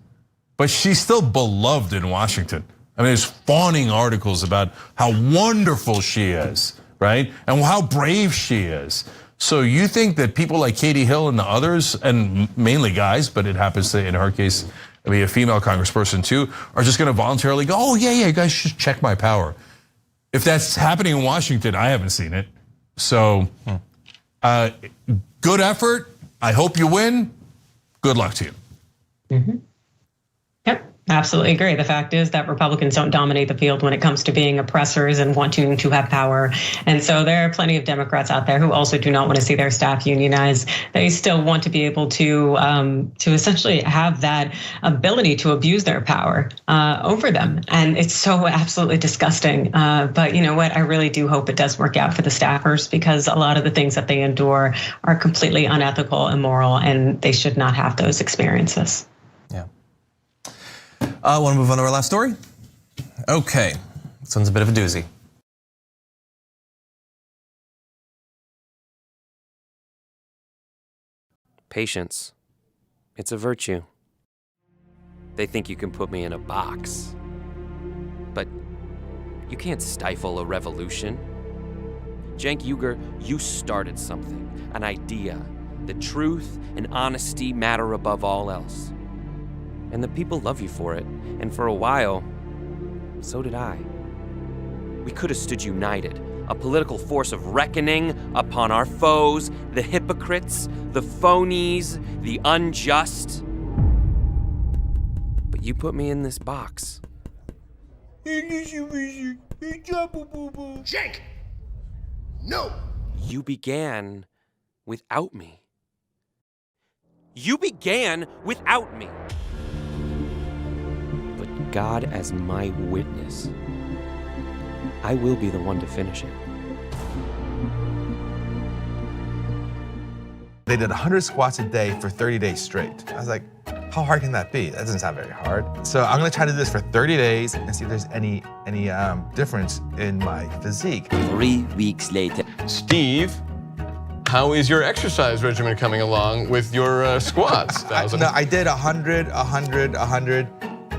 but she's still beloved in Washington. I mean, there's fawning articles about how wonderful she is, right? And how brave she is. So you think that people like Katie Hill and the others, and mainly guys, but it happens to, in her case, be a female congressperson too, are just gonna voluntarily go, oh yeah, you guys should check my power. If that's happening in Washington, I haven't seen it. So, good effort. I hope you win. Good luck to you. Mm-hmm. Yep, absolutely agree. The fact is that Republicans don't dominate the field when it comes to being oppressors and wanting to have power. And so there are plenty of Democrats out there who also do not want to see their staff unionize. They still want to be able to essentially have that ability to abuse their power over them. And it's so absolutely disgusting. But you know what? I really do hope it does work out for the staffers, because a lot of the things that they endure are completely unethical, immoral, and they should not have those experiences. I want to move on to our last story. Okay, this one's a bit of a doozy. Patience. It's a virtue. They think you can put me in a box. But you can't stifle a revolution. Cenk Uygur, you started something, an idea, that truth and honesty matter above all else. And the people love you for it, and for a while, so did I. We could have stood united, a political force of reckoning upon our foes, the hypocrites, the phonies, the unjust. But you put me in this box. Jake! No! You began without me. You began without me. But God as my witness, I will be the one to finish it. They did 100 squats a day for 30 days straight. I was like, how hard can that be? That doesn't sound very hard. So I'm gonna try to do this for 30 days and see if there's any difference in my physique. 3 weeks later. Steve, how is your exercise regimen coming along with your squats? No, I did 100, 100, 100,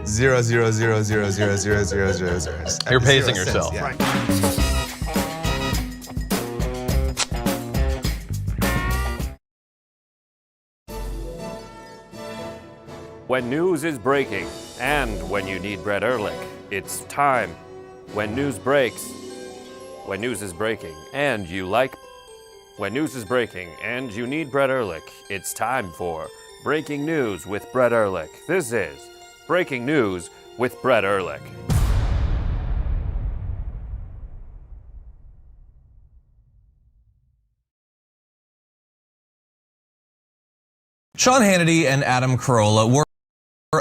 0, 0, 0, 0, 0, 0, 0, 0, 0. You're pacing yourself. Yeah. When news is breaking, and when you need Brett Ehrlich, it's time. When news breaks, when news is breaking, and you like... When news is breaking, and you need Brett Ehrlich, it's time for Breaking News with Brett Ehrlich. This is Breaking News with Brett Ehrlich. Sean Hannity and Adam Carolla were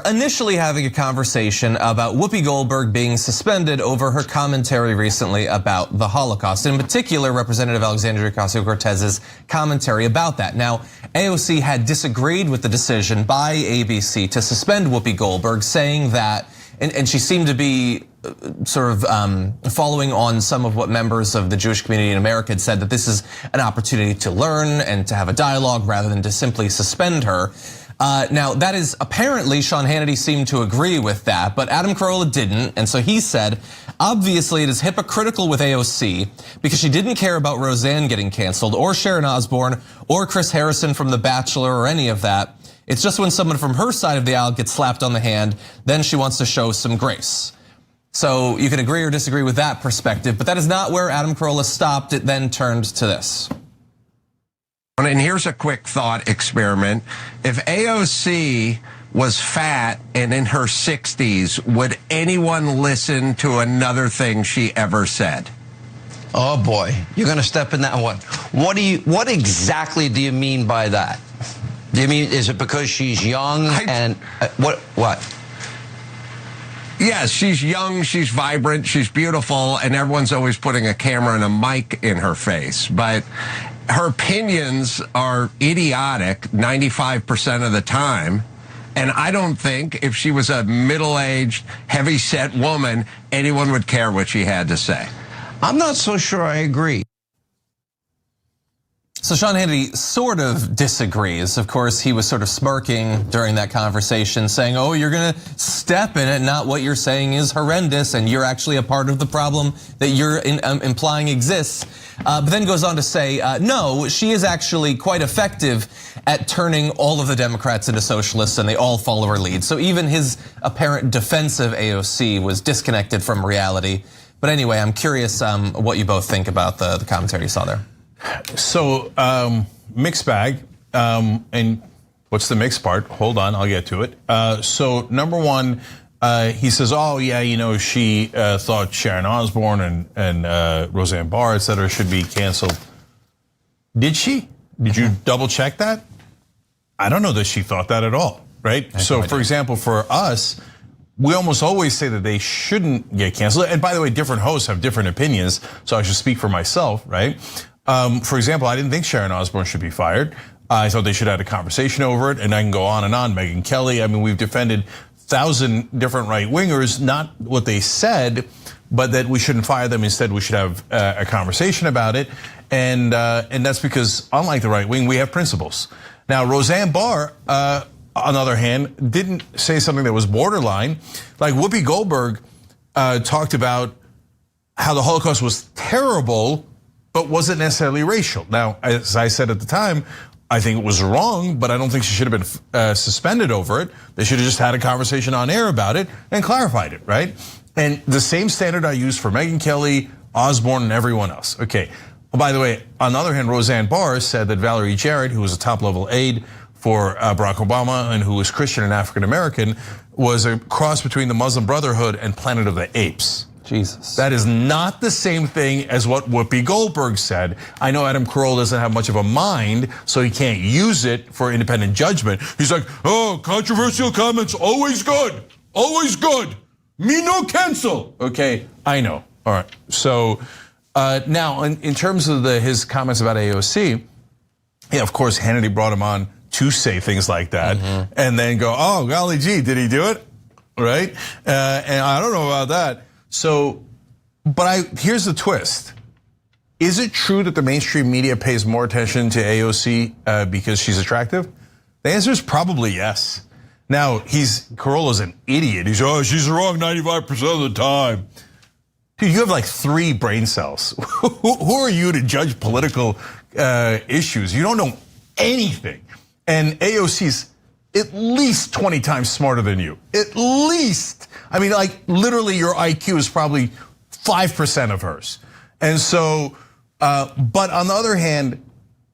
initially having a conversation about Whoopi Goldberg being suspended over her commentary recently about the Holocaust. In particular, Representative Alexandria Ocasio-Cortez's commentary about that. Now, AOC had disagreed with the decision by ABC to suspend Whoopi Goldberg, saying that, and she seemed to be sort of following on some of what members of the Jewish community in America had said, that this is an opportunity to learn and to have a dialogue rather than to simply suspend her. Now, that is apparently Sean Hannity seemed to agree with that, but Adam Carolla didn't. And so he said, obviously it is hypocritical with AOC because she didn't care about Roseanne getting canceled or Sharon Osbourne or Chris Harrison from The Bachelor or any of that. It's just when someone from her side of the aisle gets slapped on the hand, then she wants to show some grace. So you can agree or disagree with that perspective, but that is not where Adam Carolla stopped. It then turned to this. And here's a quick thought experiment. If AOC was fat and in her 60s, would anyone listen to another thing she ever said? Oh boy, you're going to step in that one. What exactly do you mean by that? Do you mean, is it because she's young and what? Yes, she's young, she's vibrant, she's beautiful, and everyone's always putting a camera and a mic in her face. But her opinions are idiotic 95% of the time. And I don't think if she was a middle-aged, heavy-set woman, anyone would care what she had to say. I'm not so sure I agree. So Sean Hannity sort of disagrees. Of course, he was sort of smirking during that conversation, saying, oh, you're going to step in it, not what you're saying is horrendous, and you're actually a part of the problem that you're implying exists. But then goes on to say, no, she is actually quite effective at turning all of the Democrats into socialists, and they all follow her lead. So even his apparent defense of AOC was disconnected from reality. But anyway, I'm curious what you both think about the commentary you saw there. So mixed bag, and what's the mixed part? Hold on, I'll get to it. So number one, he says, oh yeah, you know, she thought Sharon Osbourne and Roseanne Barr, et cetera, should be canceled. Did she? Did you double check that? I don't know that she thought that at all, right? So for example, for us, we almost always say that they shouldn't get canceled. And by the way, different hosts have different opinions, so I should speak for myself, right? For example, I didn't think Sharon Osbourne should be fired. I thought they should have had a conversation over it, and I can go on and on. Megyn Kelly, I mean, we've defended 1,000 different right-wingers, not what they said, but that we shouldn't fire them. Instead, we should have a conversation about it. And that's because, unlike the right wing, we have principles. Now, Roseanne Barr, on the other hand, didn't say something that was borderline. Like Whoopi Goldberg talked about how the Holocaust was terrible, but wasn't necessarily racial. Now, as I said at the time, I think it was wrong, but I don't think she should have been suspended over it. They should have just had a conversation on air about it and clarified it, right? And the same standard I use for Megyn Kelly, Osborne, and everyone else. Okay. Well, by the way, on the other hand, Roseanne Barr said that Valerie Jarrett, who was a top-level aide for Barack Obama and who was Christian and African-American, was a cross between the Muslim Brotherhood and Planet of the Apes. Jesus. That is not the same thing as what Whoopi Goldberg said. I know Adam Carolla doesn't have much of a mind, so he can't use it for independent judgment. He's like, oh, controversial comments, always good, always good. Me no cancel. Okay, I know. All right, so now in terms of his comments about AOC, yeah, of course, Hannity brought him on to say things like that and then go, oh, golly gee, did he do it? Right? And I don't know about that. So, but here's the twist. Is it true that the mainstream media pays more attention to AOC because she's attractive? The answer is probably yes. Now, Carolla's an idiot. He's, oh, she's wrong 95% of the time. Dude, you have like 3 brain cells. Who are you to judge political issues? You don't know anything. And AOC's at least 20 times smarter than you. At least. I mean, like literally your IQ is probably 5% of hers. And so, but on the other hand,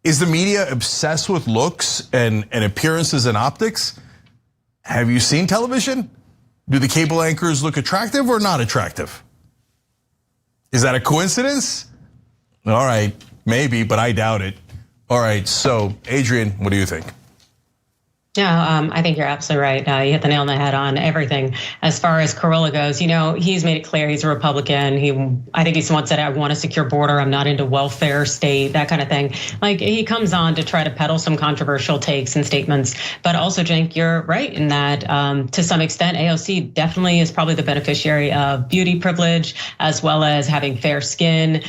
is the media obsessed with looks and appearances and optics? Have you seen television? Do the cable anchors look attractive or not attractive? Is that a coincidence? All right, maybe, but I doubt it. All right, so Adrian, what do you think? Yeah, I think you're absolutely right. You hit the nail on the head on everything. As far as Carolla goes, he's made it clear he's a Republican. I think he's once said, I want a secure border. I'm not into welfare state, that kind of thing. Like he comes on to try to peddle some controversial takes and statements. But also, Cenk, you're right in that to some extent, AOC definitely is probably the beneficiary of beauty privilege as well as having fair skin.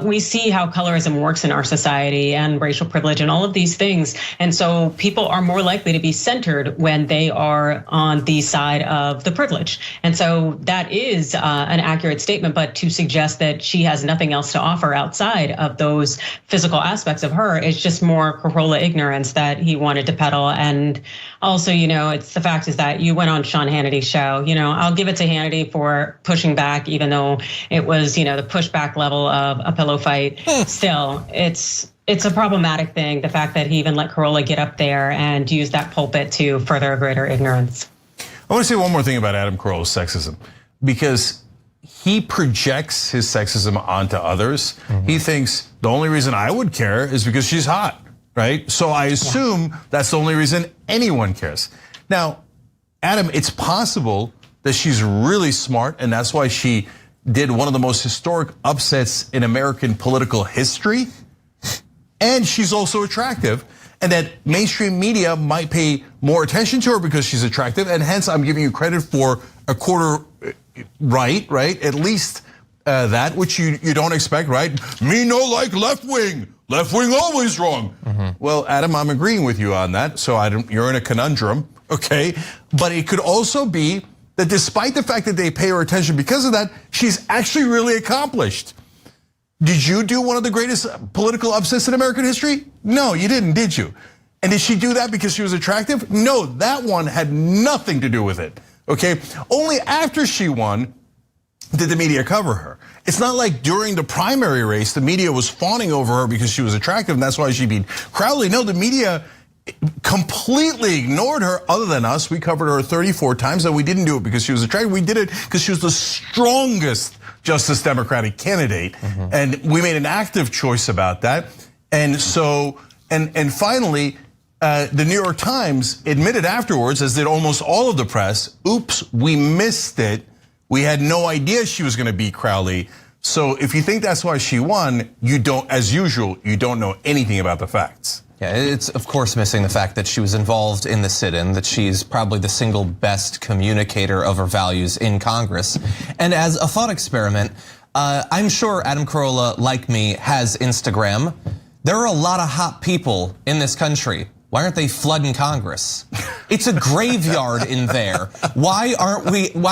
We see how colorism works in our society and racial privilege and all of these things. And so people are more likely to be centered when they are on the side of the privilege. And so that is an accurate statement, but to suggest that she has nothing else to offer outside of those physical aspects of her is just more Carolla ignorance that he wanted to peddle. And also, it's the fact is that you went on Sean Hannity's show. I'll give it to Hannity for pushing back, even though it was, the pushback level of a pillow fight. Still, it's a problematic thing, the fact that he even let Carolla get up there and use that pulpit to further greater ignorance. I want to say one more thing about Adam Carolla's sexism, because he projects his sexism onto others. He thinks the only reason I would care is because she's hot, right? So I assume that's the only reason anyone cares. Now, Adam, it's possible that she's really smart and that's why she did one of the most historic upsets in American political history. And she's also attractive, and that mainstream media might pay more attention to her because she's attractive, and hence I'm giving you credit for a quarter right? At least that, which you don't expect, right? Me no like left wing always wrong. Well, Adam, I'm agreeing with you on that, so you're in a conundrum, okay? But it could also be that despite the fact that they pay her attention because of that, she's actually really accomplished. Did you do one of the greatest political upsets in American history? No, you didn't, did you? And did she do that because she was attractive? No, that one had nothing to do with it, okay? Only after she won did the media cover her. It's not like during the primary race, the media was fawning over her because she was attractive and that's why she beat Crowley. No, the media completely ignored her. Other than us, we covered her 34 times and we didn't do it because she was attractive. We did it because she was the strongest Justice Democratic candidate. And we made an active choice about that. And so, and finally, the New York Times admitted afterwards, as did almost all of the press, oops, we missed it. We had no idea she was gonna beat Crowley. So if you think that's why she won, you don't, as usual, you don't know anything about the facts. Yeah, it's of course missing the fact that she was involved in the sit-in, that she's probably the single best communicator of her values in Congress. And as a thought experiment, I'm sure Adam Carolla, like me, has Instagram. There are a lot of hot people in this country. Why aren't they flooding Congress? It's a graveyard in there. Why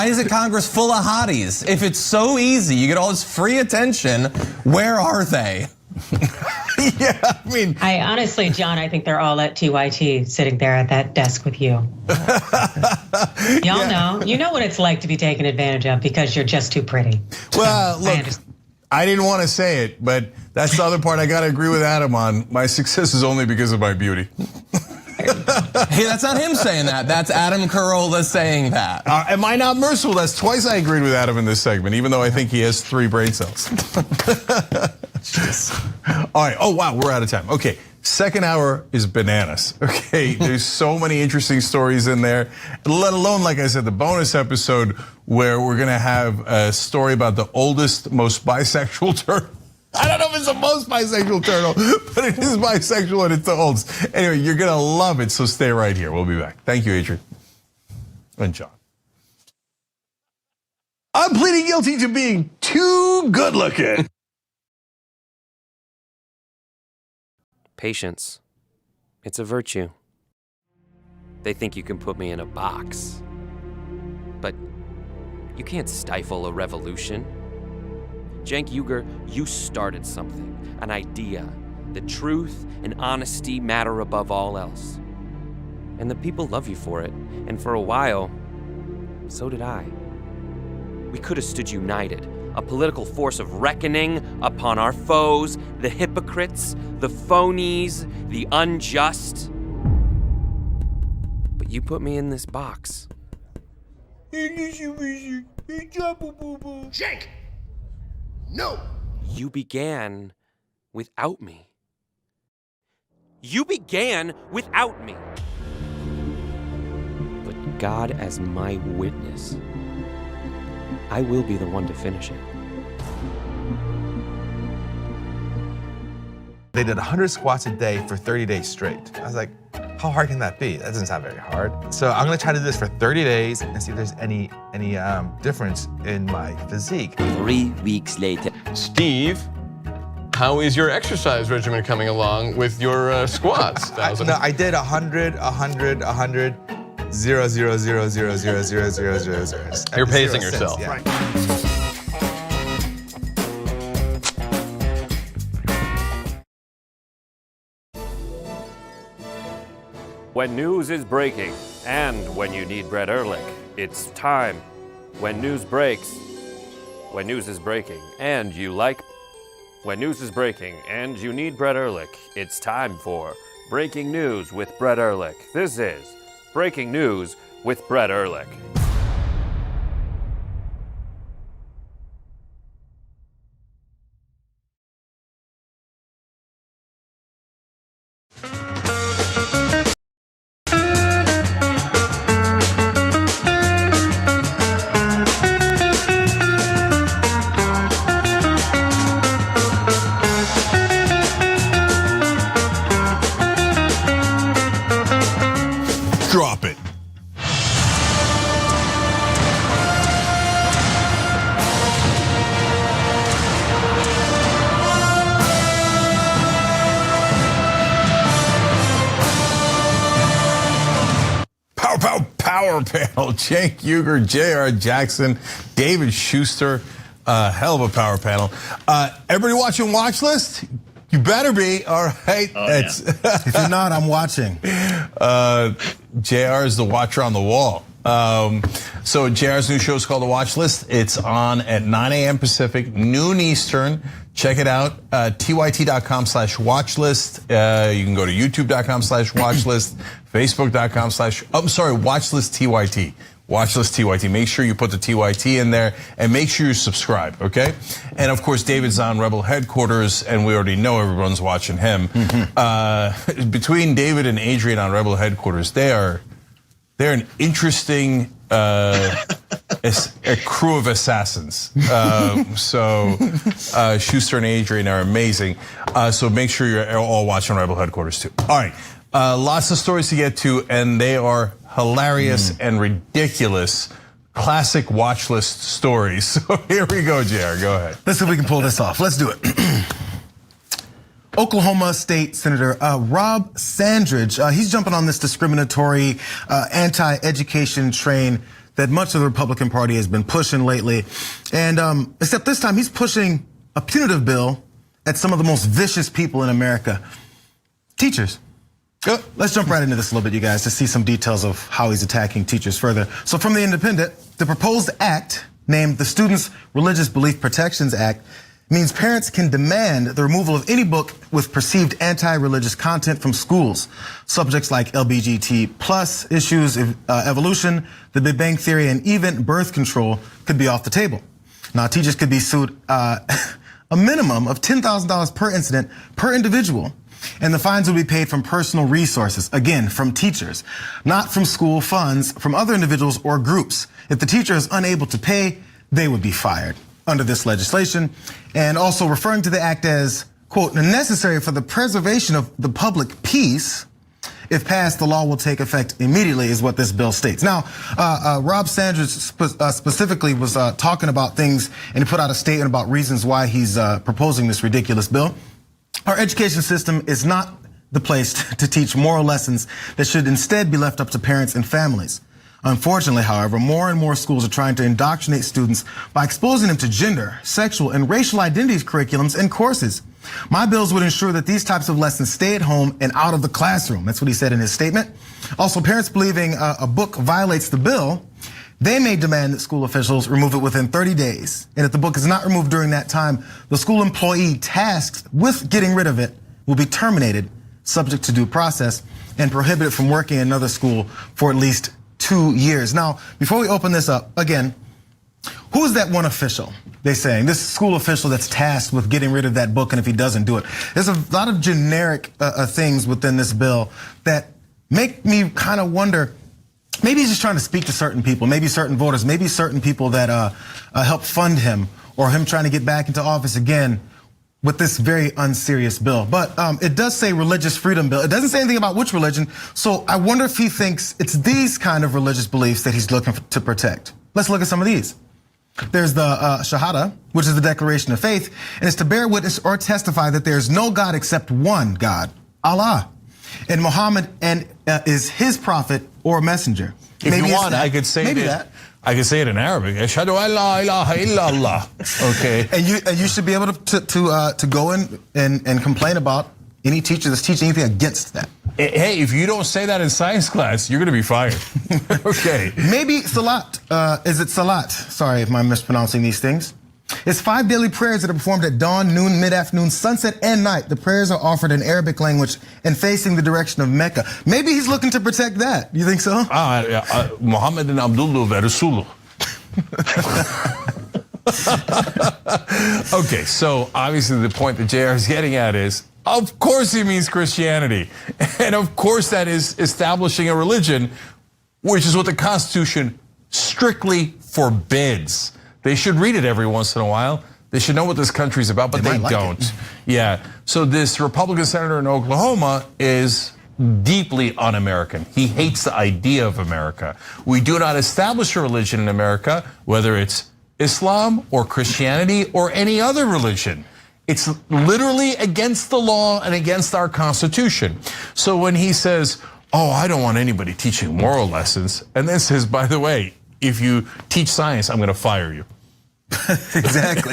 isn't Congress full of hotties? If it's so easy, you get all this free attention, where are they? Yeah, I mean. I honestly, John, I think they're all at TYT sitting there at that desk with you. Y'all know. You know what it's like to be taken advantage of because you're just too pretty. Well, look, I didn't want to say it, but that's the other part I got to agree with Adam on. My success is only because of my beauty. Hey, that's not him saying that. That's Adam Carolla saying that. Am I not merciful? That's twice I agreed with Adam in this segment, even though I think he has 3 brain cells. All right. Oh, wow. We're out of time. Okay. Second hour is bananas. Okay. There's so many interesting stories in there, let alone, like I said, the bonus episode where we're going to have a story about the oldest, most bisexual turtle. I don't know if it's the most bisexual turtle, but it is bisexual and it's the oldest. Anyway, you're going to love it, so stay right here. We'll be back. Thank you, Adrian. And John. I'm pleading guilty to being too good looking. Patience. It's a virtue. They think you can put me in a box. But you can't stifle a revolution. Cenk Uygur, you started something, an idea. that truth and honesty matter above all else. And the people love you for it, and for a while, so did I. We could have stood united, a political force of reckoning upon our foes, the hypocrites, the phonies, the unjust. But you put me in this box. Jake! No! You began without me. You began without me. But God as my witness, I will be the one to finish it. They did 100 squats a day for 30 days straight. I was like, how hard can that be? That doesn't sound very hard. So I'm gonna try to do this for 30 days and see if there's any difference in my physique. 3 weeks later. Steve, how is your exercise regimen coming along with your squats? No, I did 100, 100, 100, 0, 0, 0, 0, 0, 0, 0, 0, 0. You're pacing yourself. Yeah. Right. When news is breaking, and when you need Brett Ehrlich, it's time. When news breaks, when news is breaking, and you like. When news is breaking, and you need Brett Ehrlich, it's time for Breaking News with Brett Ehrlich. This is Breaking News with Brett Ehrlich. Drop it. Power panel. Cenk Uygur, J.R. Jackson, David Schuster. Hell of a power panel. Everybody watching Watch List? You better be, all right. If you're not, I'm watching. JR is the watcher on the wall. So JR's new show is called The Watch List. It's on at 9 a.m. Pacific, noon Eastern. Check it out, tyt.com/watchlist. You can go to youtube.com/watchlist, facebook.com/watchlist TYT. Watchlist TYT. Make sure you put the TYT in there and make sure you subscribe, okay? And of course, David's on Rebel Headquarters, and we already know everyone's watching him. Between David and Adrian on Rebel Headquarters, they're an interesting a crew of assassins. Schuster and Adrian are amazing. So make sure you're all watching Rebel Headquarters too. All right, lots of stories to get to, and they are hilarious and ridiculous. Classic watch list stories. So here we go, JR, go ahead. Let's see if we can pull this off. Let's do it. Oklahoma State Senator Rob Sandridge, he's jumping on this discriminatory anti-education train that much of the Republican Party has been pushing lately. And except this time he's pushing a punitive bill at some of the most vicious people in America, teachers. Let's jump right into this a little bit, you guys, to see some details of how he's attacking teachers further. So from the Independent, the proposed act, named the Students' Religious Belief Protections Act, means parents can demand the removal of any book with perceived anti-religious content from schools. Subjects like LGBT plus issues, evolution, the Big Bang Theory, and even birth control could be off the table. Now, teachers could be sued a minimum of $10,000 per incident per individual, and the fines would be paid from personal resources, again, from teachers, not from school funds, from other individuals or groups. If the teacher is unable to pay, they would be fired under this legislation, and also referring to the act as, quote, necessary for the preservation of the public peace. If passed, the law will take effect immediately, is what this bill states. Now, Rob Sanders specifically was talking about things, and he put out a statement about reasons why he's proposing this ridiculous bill. Our education system is not the place to teach moral lessons that should instead be left up to parents and families. Unfortunately, however, more and more schools are trying to indoctrinate students by exposing them to gender, sexual, and racial identities curriculums and courses. My bills would ensure that these types of lessons stay at home and out of the classroom. That's what he said in his statement. Also, parents believing a book violates the bill, they may demand that school officials remove it within 30 days. And if the book is not removed during that time, the school employee tasked with getting rid of it will be terminated, subject to due process, and prohibited from working in another school for at least 2 years. Now, before we open this up, again, who is that one official, they're saying, this school official that's tasked with getting rid of that book, and if he doesn't do it? There's a lot of generic things within this bill that make me kind of wonder, maybe he's just trying to speak to certain people, maybe certain voters, maybe certain people that help fund him, or him trying to get back into office again with this very unserious bill. But it does say religious freedom bill. It doesn't say anything about which religion. So I wonder if he thinks it's these kind of religious beliefs that he's looking to protect. Let's look at some of these. There's the Shahada, which is the declaration of faith, and it's to bear witness or testify that there's no God except one God, Allah, and Muhammad is his prophet or messenger. If maybe you want, I could say that. I can say it in Arabic. Ashhadu an la ilaha illallah. Okay. And you should be able to go in and complain about any teacher that's teaching anything against that. Hey, if you don't say that in science class, you're going to be fired. Okay. Maybe Salat. Is it Salat? Sorry if I'm mispronouncing these things. It's 5 daily prayers that are performed at dawn, noon, mid-afternoon, sunset, and night. The prayers are offered in Arabic language and facing the direction of Mecca. Maybe he's looking to protect that. You think so? Muhammad and Abdullah wa Rasuluh. Okay, so obviously the point that JR is getting at is, of course he means Christianity. And of course that is establishing a religion, which is what the Constitution strictly forbids. They should read it every once in a while. They should know what this country's about, but they don't. Yeah, so this Republican senator in Oklahoma is deeply un-American. He hates the idea of America. We do not establish a religion in America, whether it's Islam or Christianity or any other religion. It's literally against the law and against our Constitution. So when he says, oh, I don't want anybody teaching moral lessons, and then says, by the way, if you teach science, I'm going to fire you. Exactly.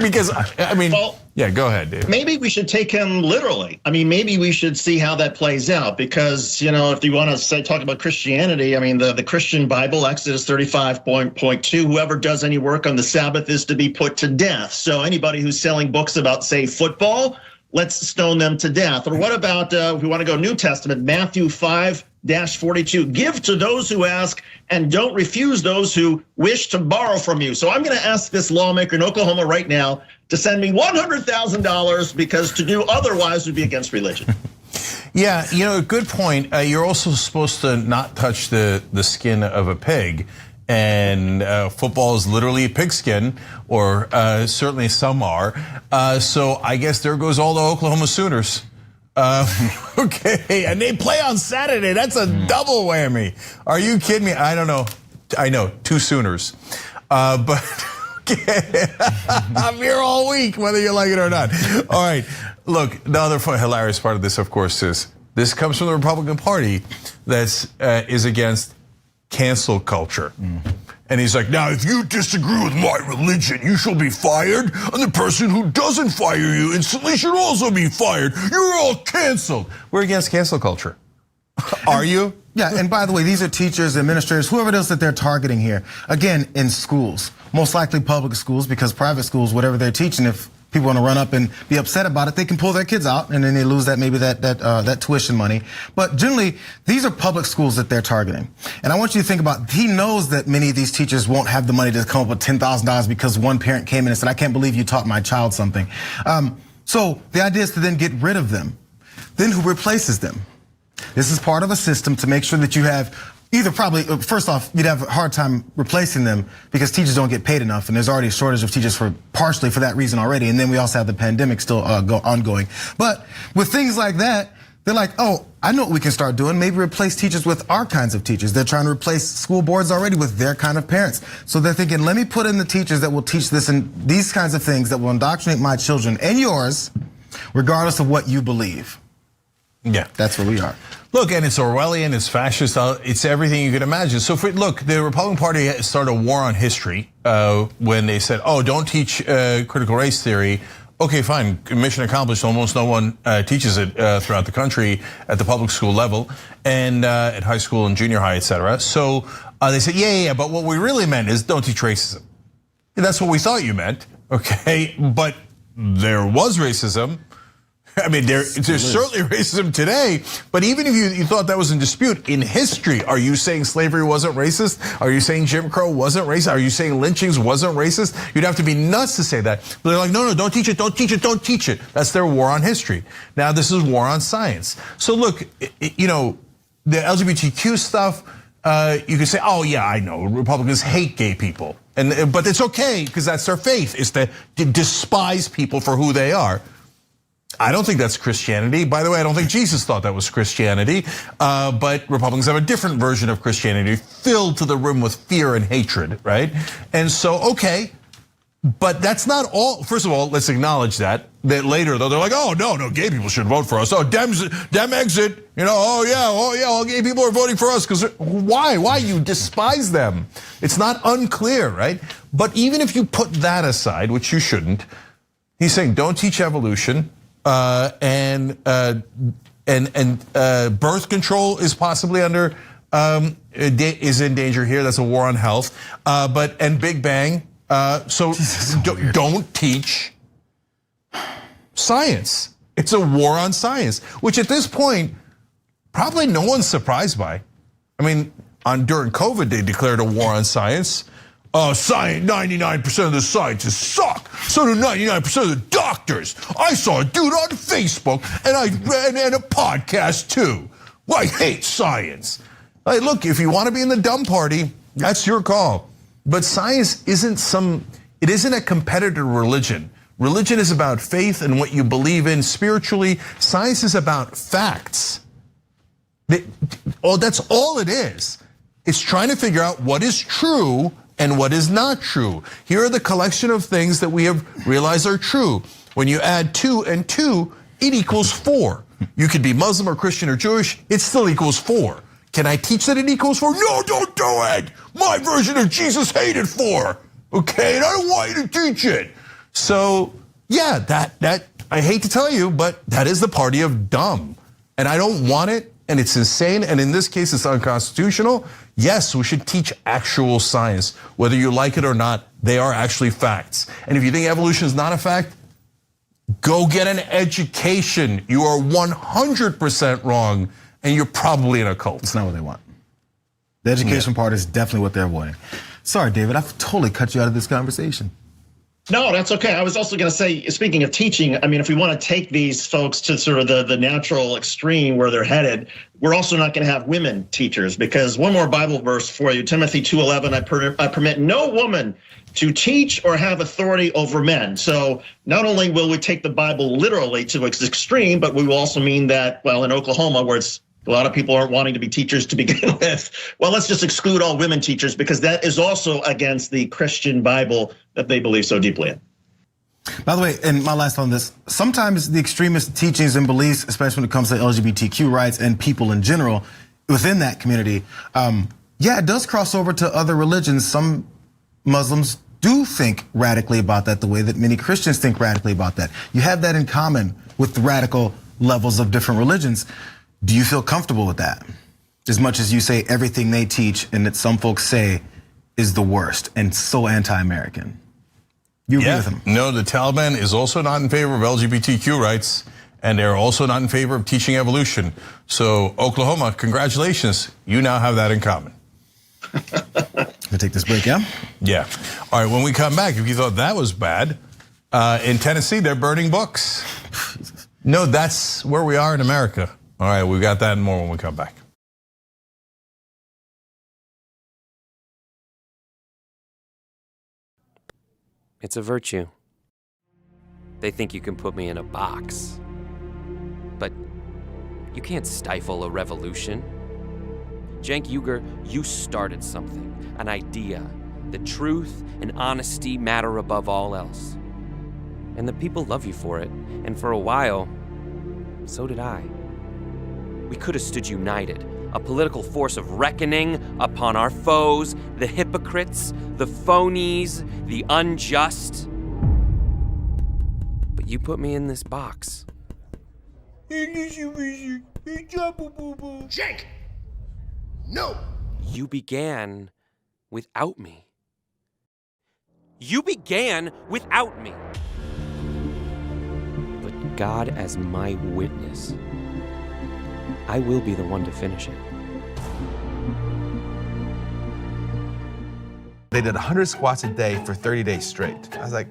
because I mean, well, yeah, go ahead, Dave. Maybe we should take him literally. I mean, maybe we should see how that plays out, because, you know, if you want to talk about Christianity, I mean, the Christian Bible, Exodus 35.2, whoever does any work on the Sabbath is to be put to death. So anybody who's selling books about, say, football, let's stone them to death. Or what about, if we want to go New Testament, Matthew 5-42, give to those who ask and don't refuse those who wish to borrow from you. So I'm going to ask this lawmaker in Oklahoma right now to send me $100,000, because to do otherwise would be against religion. Yeah, you know, good point. You're also supposed to not touch the skin of a pig. And football is literally a pigskin, or certainly some are. So I guess there goes all the Oklahoma Sooners. Okay, and they play on Saturday. That's a double whammy. Are you kidding me? I don't know. I know, 2 Sooners. But okay. I'm here all week, whether you like it or not. All right, look, the other hilarious part of this, of course, is this comes from the Republican Party that is against cancel culture. And he's like, now if you disagree with my religion, you shall be fired. And the person who doesn't fire you instantly should also be fired. You're all canceled. We're against cancel culture. Are you? Yeah, and by the way, these are teachers, administrators, whoever it is that they're targeting here. Again, in schools, most likely public schools, because private schools, whatever they're teaching, if people want to run up and be upset about it, they can pull their kids out, and then they lose that that tuition money. But generally, these are public schools that they're targeting. And I want you to think about, he knows that many of these teachers won't have the money to come up with $10,000 because one parent came in and said, I can't believe you taught my child something. So the idea is to then get rid of them. Then who replaces them? This is part of a system to make sure that you have either probably, first off, you'd have a hard time replacing them because teachers don't get paid enough, and there's already a shortage of teachers partially for that reason already, and then we also have the pandemic still ongoing. But with things like that, they're like, oh, I know what we can start doing. Maybe replace teachers with our kinds of teachers. They're trying to replace school boards already with their kind of parents. So they're thinking, let me put in the teachers that will teach this and these kinds of things that will indoctrinate my children and yours, regardless of what you believe. Yeah, that's where we are. Look, and it's Orwellian, it's fascist, it's everything you could imagine. So look, the Republican Party started a war on history when they said, oh, don't teach critical race theory. Okay, fine, mission accomplished. Almost no one teaches it throughout the country at the public school level and at high school and junior high, et cetera. So they said, yeah, but what we really meant is don't teach racism. That's what we thought you meant, okay? But there was racism. I mean, there's certainly racism today, but even if you thought that was in dispute, in history, are you saying slavery wasn't racist? Are you saying Jim Crow wasn't racist? Are you saying lynchings wasn't racist? You'd have to be nuts to say that. But they're like, no, don't teach it, don't teach it, don't teach it. That's their war on history. Now this is war on science. So look, you know, the LGBTQ stuff, you could say, oh yeah, I know, Republicans hate gay people. But it's okay, because that's their faith, is to despise people for who they are. I don't think that's Christianity. By the way, I don't think Jesus thought that was Christianity. But Republicans have a different version of Christianity, filled to the rim with fear and hatred, right? And so, okay, but that's not all. First of all, let's acknowledge that later, though, they're like, oh, no, gay people should vote for us. Oh, Dem exit, you know, oh yeah, all gay people are voting for us. Because why? You despise them. It's not unclear, right? But even if you put that aside, which you shouldn't, he's saying don't teach evolution. And birth control is possibly is in danger here. That's a war on health. And Big Bang. So don't teach science. It's a war on science, which at this point probably no one's surprised by. I mean, during COVID they declared a war on science. Science, 99% of the scientists suck. So do 99% of the doctors. I saw a dude on Facebook and a podcast too. Well, I hate science. Like, look, if you want to be in the dumb party, that's your call. But science it isn't a competitor religion. Religion is about faith and what you believe in spiritually. Science is about facts. That's all it is. It's trying to figure out what is true and what is not true. Here are the collection of things that we have realized are true. When you add 2 and 2, it equals 4. You could be Muslim or Christian or Jewish, it still equals 4. Can I teach that it equals 4? No, don't do it. My version of Jesus hated 4. Okay, and I don't want you to teach it. So yeah, that I hate to tell you, but that is the party of dumb. And I don't want it, and it's insane, and in this case, it's unconstitutional. Yes, we should teach actual science. Whether you like it or not, they are actually facts. And if you think evolution is not a fact, go get an education. You are 100% wrong, and you're probably in a cult. It's not what they want. The education part is definitely what they're avoiding. Sorry, David, I've totally cut you out of this conversation. No, that's okay. I was also going to say, speaking of teaching, I mean, if we want to take these folks to sort of the natural extreme where they're headed, we're also not going to have women teachers, because one more Bible verse for you, Timothy 2:11, I permit no woman to teach or have authority over men. So not only will we take the Bible literally to its extreme, but we will also mean that, well, in Oklahoma, where a lot of people aren't wanting to be teachers to begin with, well, let's just exclude all women teachers, because that is also against the Christian Bible that they believe so deeply in. By the way, and my last on this, sometimes the extremist teachings and beliefs, especially when it comes to LGBTQ rights and people in general within that community, yeah, it does cross over to other religions. Some Muslims do think radically about that the way that many Christians think radically about that. You have that in common with the radical levels of different religions. Do you feel comfortable with that? As much as you say everything they teach and that some folks say is the worst and so anti-American. You agree with them? No, the Taliban is also not in favor of LGBTQ rights, and they're also not in favor of teaching evolution. So Oklahoma, congratulations, you now have that in common. We'll take this break, yeah? Yeah. All right, when we come back, if you thought that was bad, in Tennessee, they're burning books. No, that's where we are in America. All right, we've got that and more when we come back. It's a virtue. They think you can put me in a box. But you can't stifle a revolution. Cenk Uygur, you started something, an idea, that truth and honesty matter above all else. And the people love you for it, and for a while, so did I. We could have stood united, a political force of reckoning upon our foes, the hypocrites, the phonies, the unjust. But you put me in this box. Cenk! No! You began without me. You began without me. But God as my witness, I will be the one to finish it. They did 100 squats a day for 30 days straight. I was like,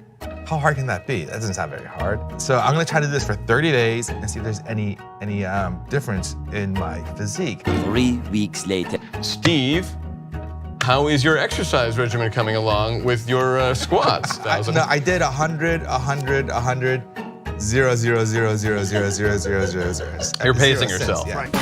how hard can that be? That doesn't sound very hard. So I'm gonna try to do this for 30 days and see if there's any difference in my physique. 3 weeks later. Steve, how is your exercise regimen coming along with your squats? No, I did 100, 100, 100, 0, 0, 0, 0, 0, 0, 0, 0, 0. You're pacing yourself. Yeah. Right.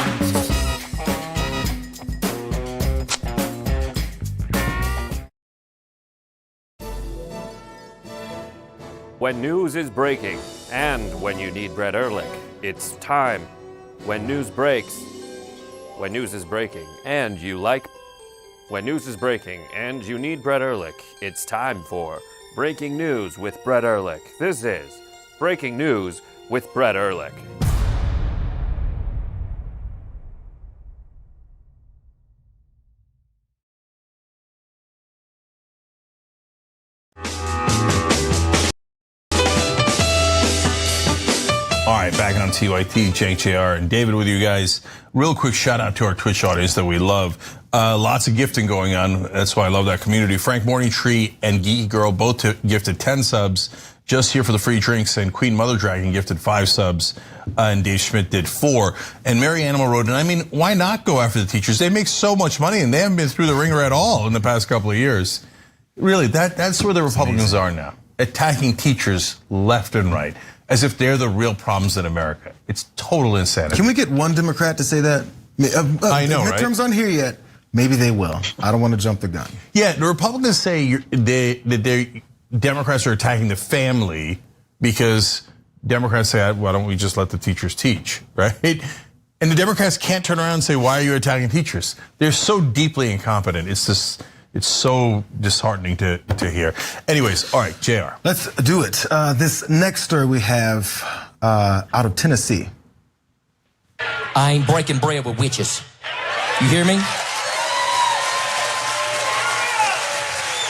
When news is breaking, and when you need Brett Ehrlich, it's time. When news breaks, when news is breaking, and you like. When news is breaking, and you need Brett Ehrlich, it's time for Breaking News with Brett Ehrlich. This is Breaking News with Brett Ehrlich. All right, back on TYT, Cenk, JR, and David with you guys. Real quick shout out to our Twitch audience that we love. Lots of gifting going on. That's why I love that community. Frank Morningtree and Geeky Girl both gifted 10 subs just here for the free drinks, and Queen Mother Dragon gifted 5 subs, and Dave Schmidt did 4. And Mary Animal wrote, and I mean, why not go after the teachers? They make so much money, and they haven't been through the ringer at all in the past couple of years. Really, that's where the Republicans are now, attacking teachers left and right, as if they're the real problems in America. It's total insanity. Can we get one Democrat to say that? I know, right? Midterms aren't here yet. Maybe they will. I don't want to jump the gun. Yeah, the Republicans say that Democrats are attacking the family because Democrats say, why don't we just let the teachers teach, right? And the Democrats can't turn around and say, why are you attacking teachers? They're so deeply incompetent. It's so disheartening to hear. Anyways, all right, JR. Let's do it. This next story we have out of Tennessee. I ain't breaking bread with witches. You hear me?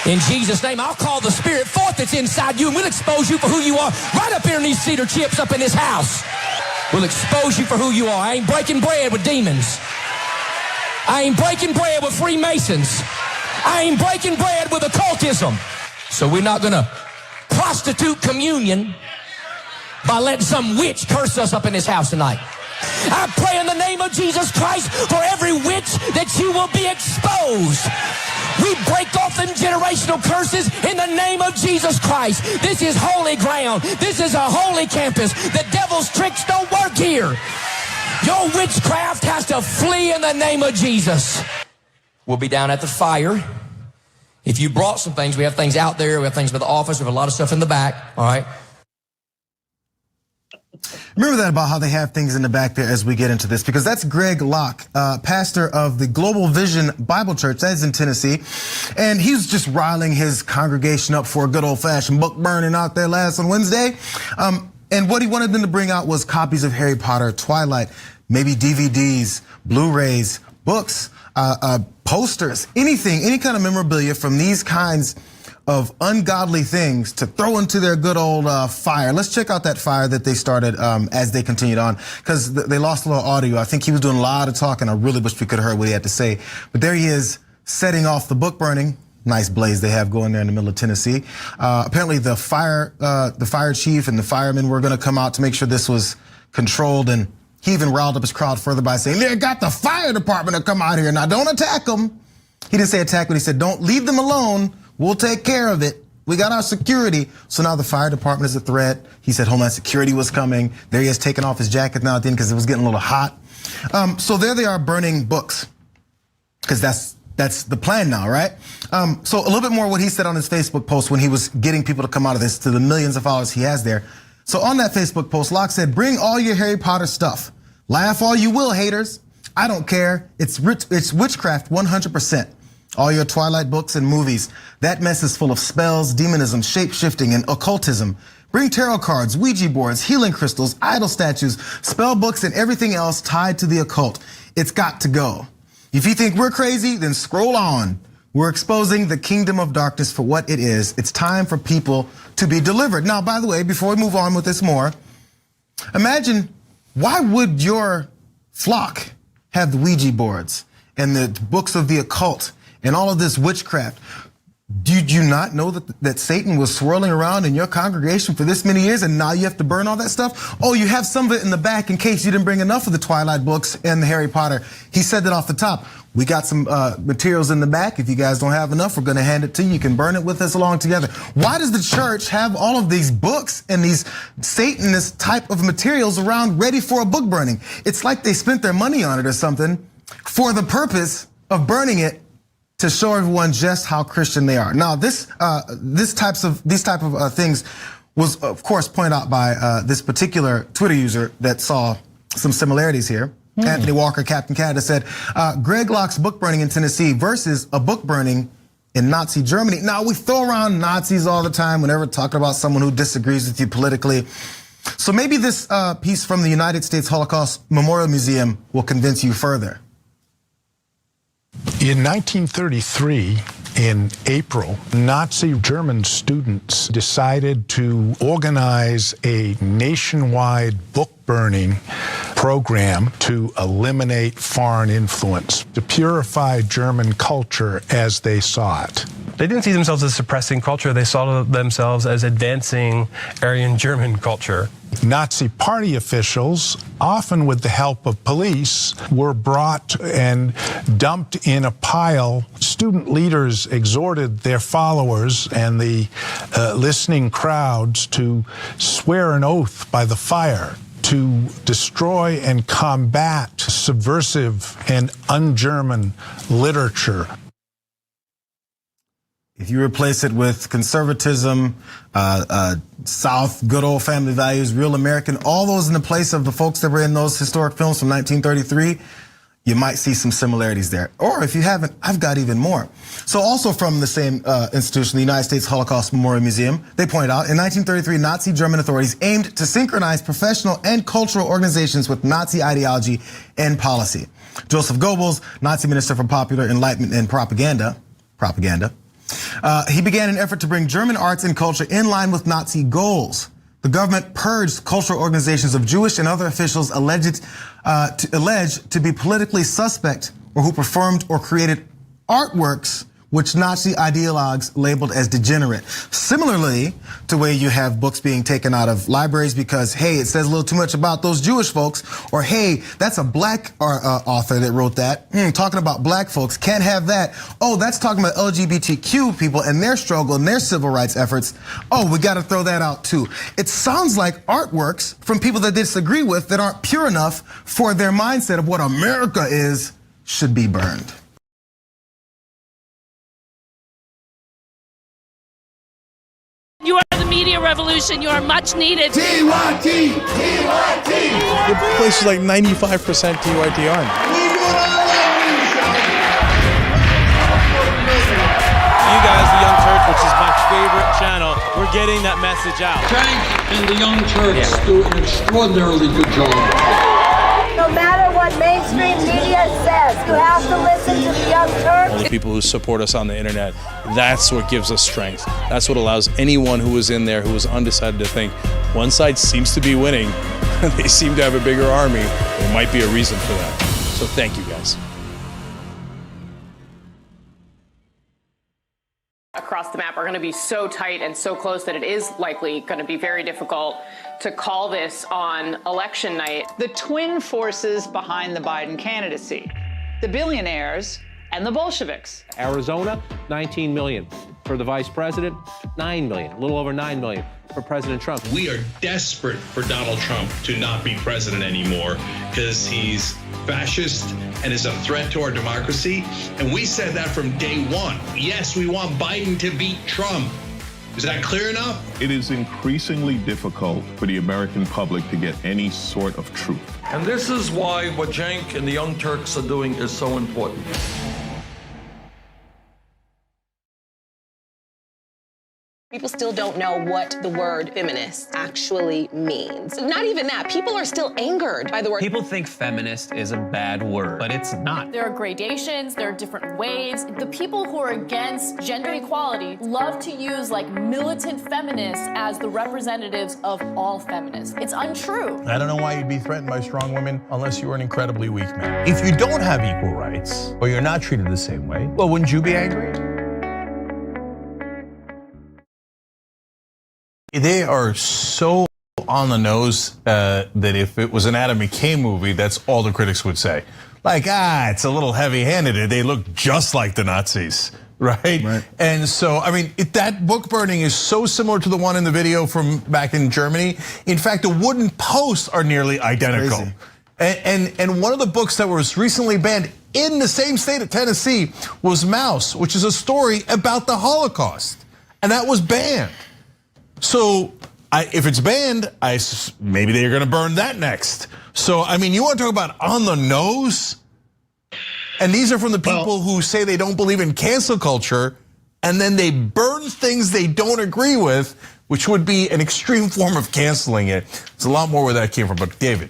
In Jesus' name, I'll call the spirit forth that's inside you, and we'll expose you for who you are right up here in these cedar chips up in this house. We'll expose you for who you are. I ain't breaking bread with demons. I ain't breaking bread with Freemasons. I ain't breaking bread with occultism. So we're not gonna prostitute communion by letting some witch curse us up in this house tonight. I pray in the name of Jesus Christ for every witch that you will be exposed. We break off them generational curses in the name of Jesus Christ. This is holy ground. This is a holy campus. The devil's tricks don't work here. Your witchcraft has to flee in the name of Jesus. We'll be down at the fire. If you brought some things, we have things out there. We have things by the office. We have a lot of stuff in the back. All right. Remember that about how they have things in the back there as we get into this, because that's Greg Locke, pastor of the Global Vision Bible Church. That is in Tennessee. And he's just riling his congregation up for a good old-fashioned book burning out there last on Wednesday. And what he wanted them to bring out was copies of Harry Potter, Twilight, maybe DVDs, Blu-rays, books, posters, anything, any kind of memorabilia from these kinds of ungodly things to throw into their good old fire. Let's check out that fire that they started as they continued on, because they lost a little audio. I think he was doing a lot of talking. I really wish we could have heard what he had to say. But there he is, setting off the book burning. Nice blaze they have going there in the middle of Tennessee. Apparently the fire chief and the firemen were going to come out to make sure this was controlled, and he even riled up his crowd further by saying, "They got the fire department to come out here now. Don't attack them." He didn't say attack, but he said, "Don't leave them alone. We'll take care of it. We got our security." So now the fire department is a threat. He said Homeland Security was coming. There he is, taking off his jacket now at the end because it was getting a little hot. So there they are burning books, because that's the plan now, right? So a little bit more what he said on his Facebook post when he was getting people to come out of this, to the millions of followers he has there. So on that Facebook post, Locke said, "Bring all your Harry Potter stuff. Laugh all you will, haters. I don't care. It's witchcraft 100%. All your Twilight books and movies. That mess is full of spells, demonism, shape-shifting, and occultism. Bring tarot cards, Ouija boards, healing crystals, idol statues, spell books, and everything else tied to the occult. It's got to go. If you think we're crazy, then scroll on. We're exposing the kingdom of darkness for what it is. It's time for people to be delivered." Now, by the way, before we move on with this more, imagine, why would your flock have the Ouija boards and the books of the occult and all of this witchcraft? Did you not know that Satan was swirling around in your congregation for this many years, and now you have to burn all that stuff? Oh, you have some of it in the back in case you didn't bring enough of the Twilight books and the Harry Potter. He said that off the top. "We got some materials in the back. If you guys don't have enough, we're gonna hand it to you. You can burn it with us along together." Why does the church have all of these books and these Satanist type of materials around ready for a book burning? It's like they spent their money on it or something for the purpose of burning it, to show everyone just how Christian they are. Now, these type of things was, of course, pointed out by this particular Twitter user that saw some similarities here. Anthony Walker, Captain Canada, said, "Greg Locke's book burning in Tennessee versus a book burning in Nazi Germany." Now, we throw around Nazis all the time whenever talking about someone who disagrees with you politically. So maybe this piece from the United States Holocaust Memorial Museum will convince you further. In 1933, in April, Nazi German students decided to organize a nationwide book burning program to eliminate foreign influence, to purify German culture as they saw it. They didn't see themselves as suppressing culture. They saw themselves as advancing Aryan German culture. Nazi party officials, often with the help of police, were brought and dumped in a pile. Student leaders exhorted their followers and the listening crowds to swear an oath by the fire to destroy and combat subversive and un-German literature. If you replace it with conservatism, South, good old family values, real American, all those in the place of the folks that were in those historic films from 1933, you might see some similarities there. Or if you haven't, I've got even more. So also from the same institution, the United States Holocaust Memorial Museum, they pointed out in 1933, Nazi German authorities aimed to synchronize professional and cultural organizations with Nazi ideology and policy. Joseph Goebbels, Nazi Minister for Popular Enlightenment and Propaganda, he began an effort to bring German arts and culture in line with Nazi goals. The government purged cultural organizations of Jewish and other officials alleged to be politically suspect or who performed or created artworks which Nazi ideologues labeled as degenerate. Similarly to where you have books being taken out of libraries because, hey, it says a little too much about those Jewish folks, or hey, that's a black author that wrote that, talking about black folks, can't have that. Oh, that's talking about LGBTQ people and their struggle and their civil rights efforts. Oh, we gotta throw that out too. It sounds like artworks from people that they disagree with that aren't pure enough for their mindset of what America is should be burned. You are the media media revolution. You are much needed. TYT! TYT! The place is like 95% TYT army. You guys, the Young Turks, which is my favorite channel, we're getting that message out. Frank and the Young Turks do an extraordinarily good job. No matter what mainstream media says, you have to listen to the Young Turks. All the people who support us on the internet, that's what gives us strength. That's what allows anyone who was in there who was undecided to think one side seems to be winning, they seem to have a bigger army, there might be a reason for that. So thank you guys. Across the map are going to be so tight and so close that it is likely going to be very difficult to call this on election night. The twin forces behind the Biden candidacy, the billionaires and the Bolsheviks. Arizona, 19 million. For the vice president, 9 million, a little over 9 million for President Trump. We are desperate for Donald Trump to not be president anymore because he's fascist and is a threat to our democracy. And we said that from day one. Yes, we want Biden to beat Trump. Is that clear enough? It is increasingly difficult for the American public to get any sort of truth. And this is why what Cenk and the Young Turks are doing is so important. People still don't know what the word feminist actually means. Not even that. People are still angered by the word. People think feminist is a bad word, but it's not. There are gradations, there are different waves. The people who are against gender equality love to use like militant feminists as the representatives of all feminists. It's untrue. I don't know why you'd be threatened by strong women unless you were an incredibly weak man. If you don't have equal rights or you're not treated the same way, well, wouldn't you be angry? They are so on the nose that if it was an Adam McKay movie, that's all the critics would say. Like, it's a little heavy-handed. They look just like the Nazis, right? And so, I mean, that book burning is so similar to the one in the video from back in Germany. In fact, the wooden posts are nearly identical. And one of the books that was recently banned in the same state of Tennessee was Mouse, which is a story about the Holocaust. And that was banned. So if it's banned, maybe they're going to burn that next. So, I mean, you want to talk about on the nose? And these are from the people who say they don't believe in cancel culture, and then they burn things they don't agree with, which would be an extreme form of canceling it. It's a lot more where that came from, but David.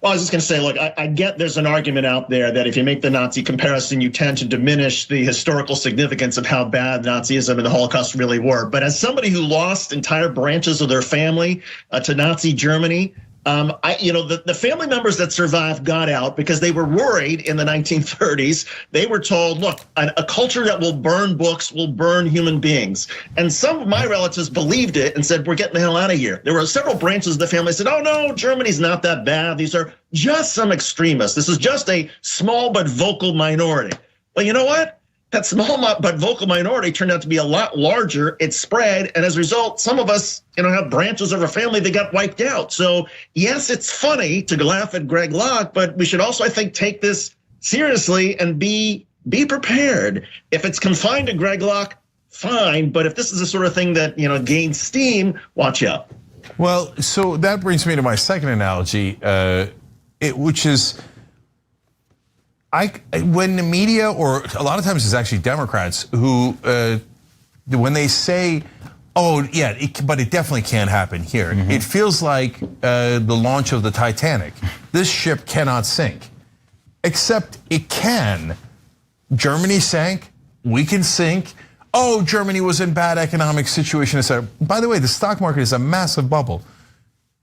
Well, I was just going to say, look, I get there's an argument out there that if you make the Nazi comparison, you tend to diminish the historical significance of how bad Nazism and the Holocaust really were. But as somebody who lost entire branches of their family to Nazi Germany, the family members that survived got out because they were worried in the 1930s. They were told, look, a culture that will burn books will burn human beings. And some of my relatives believed it and said, we're getting the hell out of here. There were several branches of the family that said, oh no, Germany's not that bad. These are just some extremists. This is just a small but vocal minority. Well, you know what? That small but vocal minority turned out to be a lot larger. It spread, and as a result, some of us, have branches of our family that got wiped out. So yes, it's funny to laugh at Greg Locke, but we should also, I think, take this seriously and be prepared. If it's confined to Greg Locke, fine. But if this is the sort of thing that gains steam, watch out. Well, so that brings me to my second analogy, which is. When the media, or a lot of times it's actually Democrats who, when they say, oh yeah, but it definitely can't happen here. It feels like the launch of the Titanic. This ship cannot sink, except it can. Germany sank, we can sink. Oh, Germany was in bad economic situation, etc. By the way, the stock market is a massive bubble.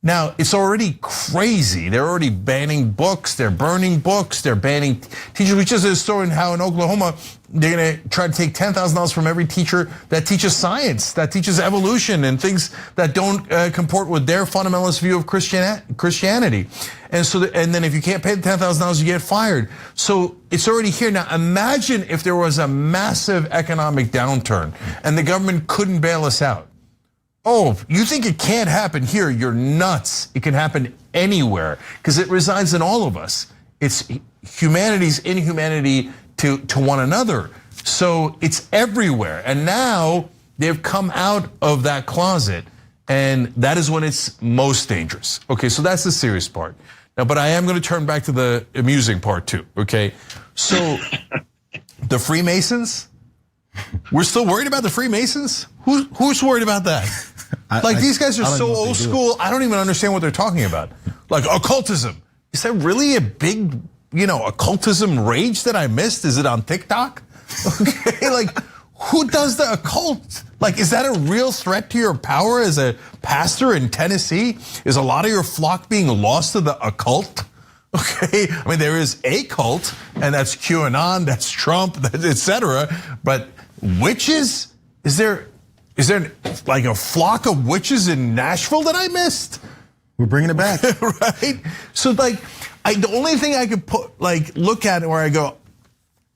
Now, it's already crazy. They're already banning books, they're burning books, they're banning teachers. We just did a story on how in Oklahoma, they're gonna try to take $10,000 from every teacher that teaches science, that teaches evolution and things that don't comport with their fundamentalist view of Christianity. And so, and then if you can't pay the $10,000, you get fired. So it's already here. Now imagine if there was a massive economic downturn and the government couldn't bail us out. Oh, you think it can't happen here? You're nuts. It can happen anywhere because it resides in all of us. It's humanity's inhumanity to one another. So it's everywhere. And now they've come out of that closet. And that is when it's most dangerous. Okay, so that's the serious part. Now, but I am going to turn back to the amusing part too, okay? So the Freemasons, we're still worried about the Freemasons? Who's worried about that? Like these guys are so old school, I don't even understand what they're talking about. Like occultism. Is that really a big, occultism rage that I missed? Is it on TikTok? Okay, like who does the occult? Like, is that a real threat to your power as a pastor in Tennessee? Is a lot of your flock being lost to the occult? Okay, I mean, there is a cult, and that's QAnon, that's Trump, etc. But witches? Is there like a flock of witches in Nashville that I missed? We're bringing it back, right? So like, the only thing I could look at where I go,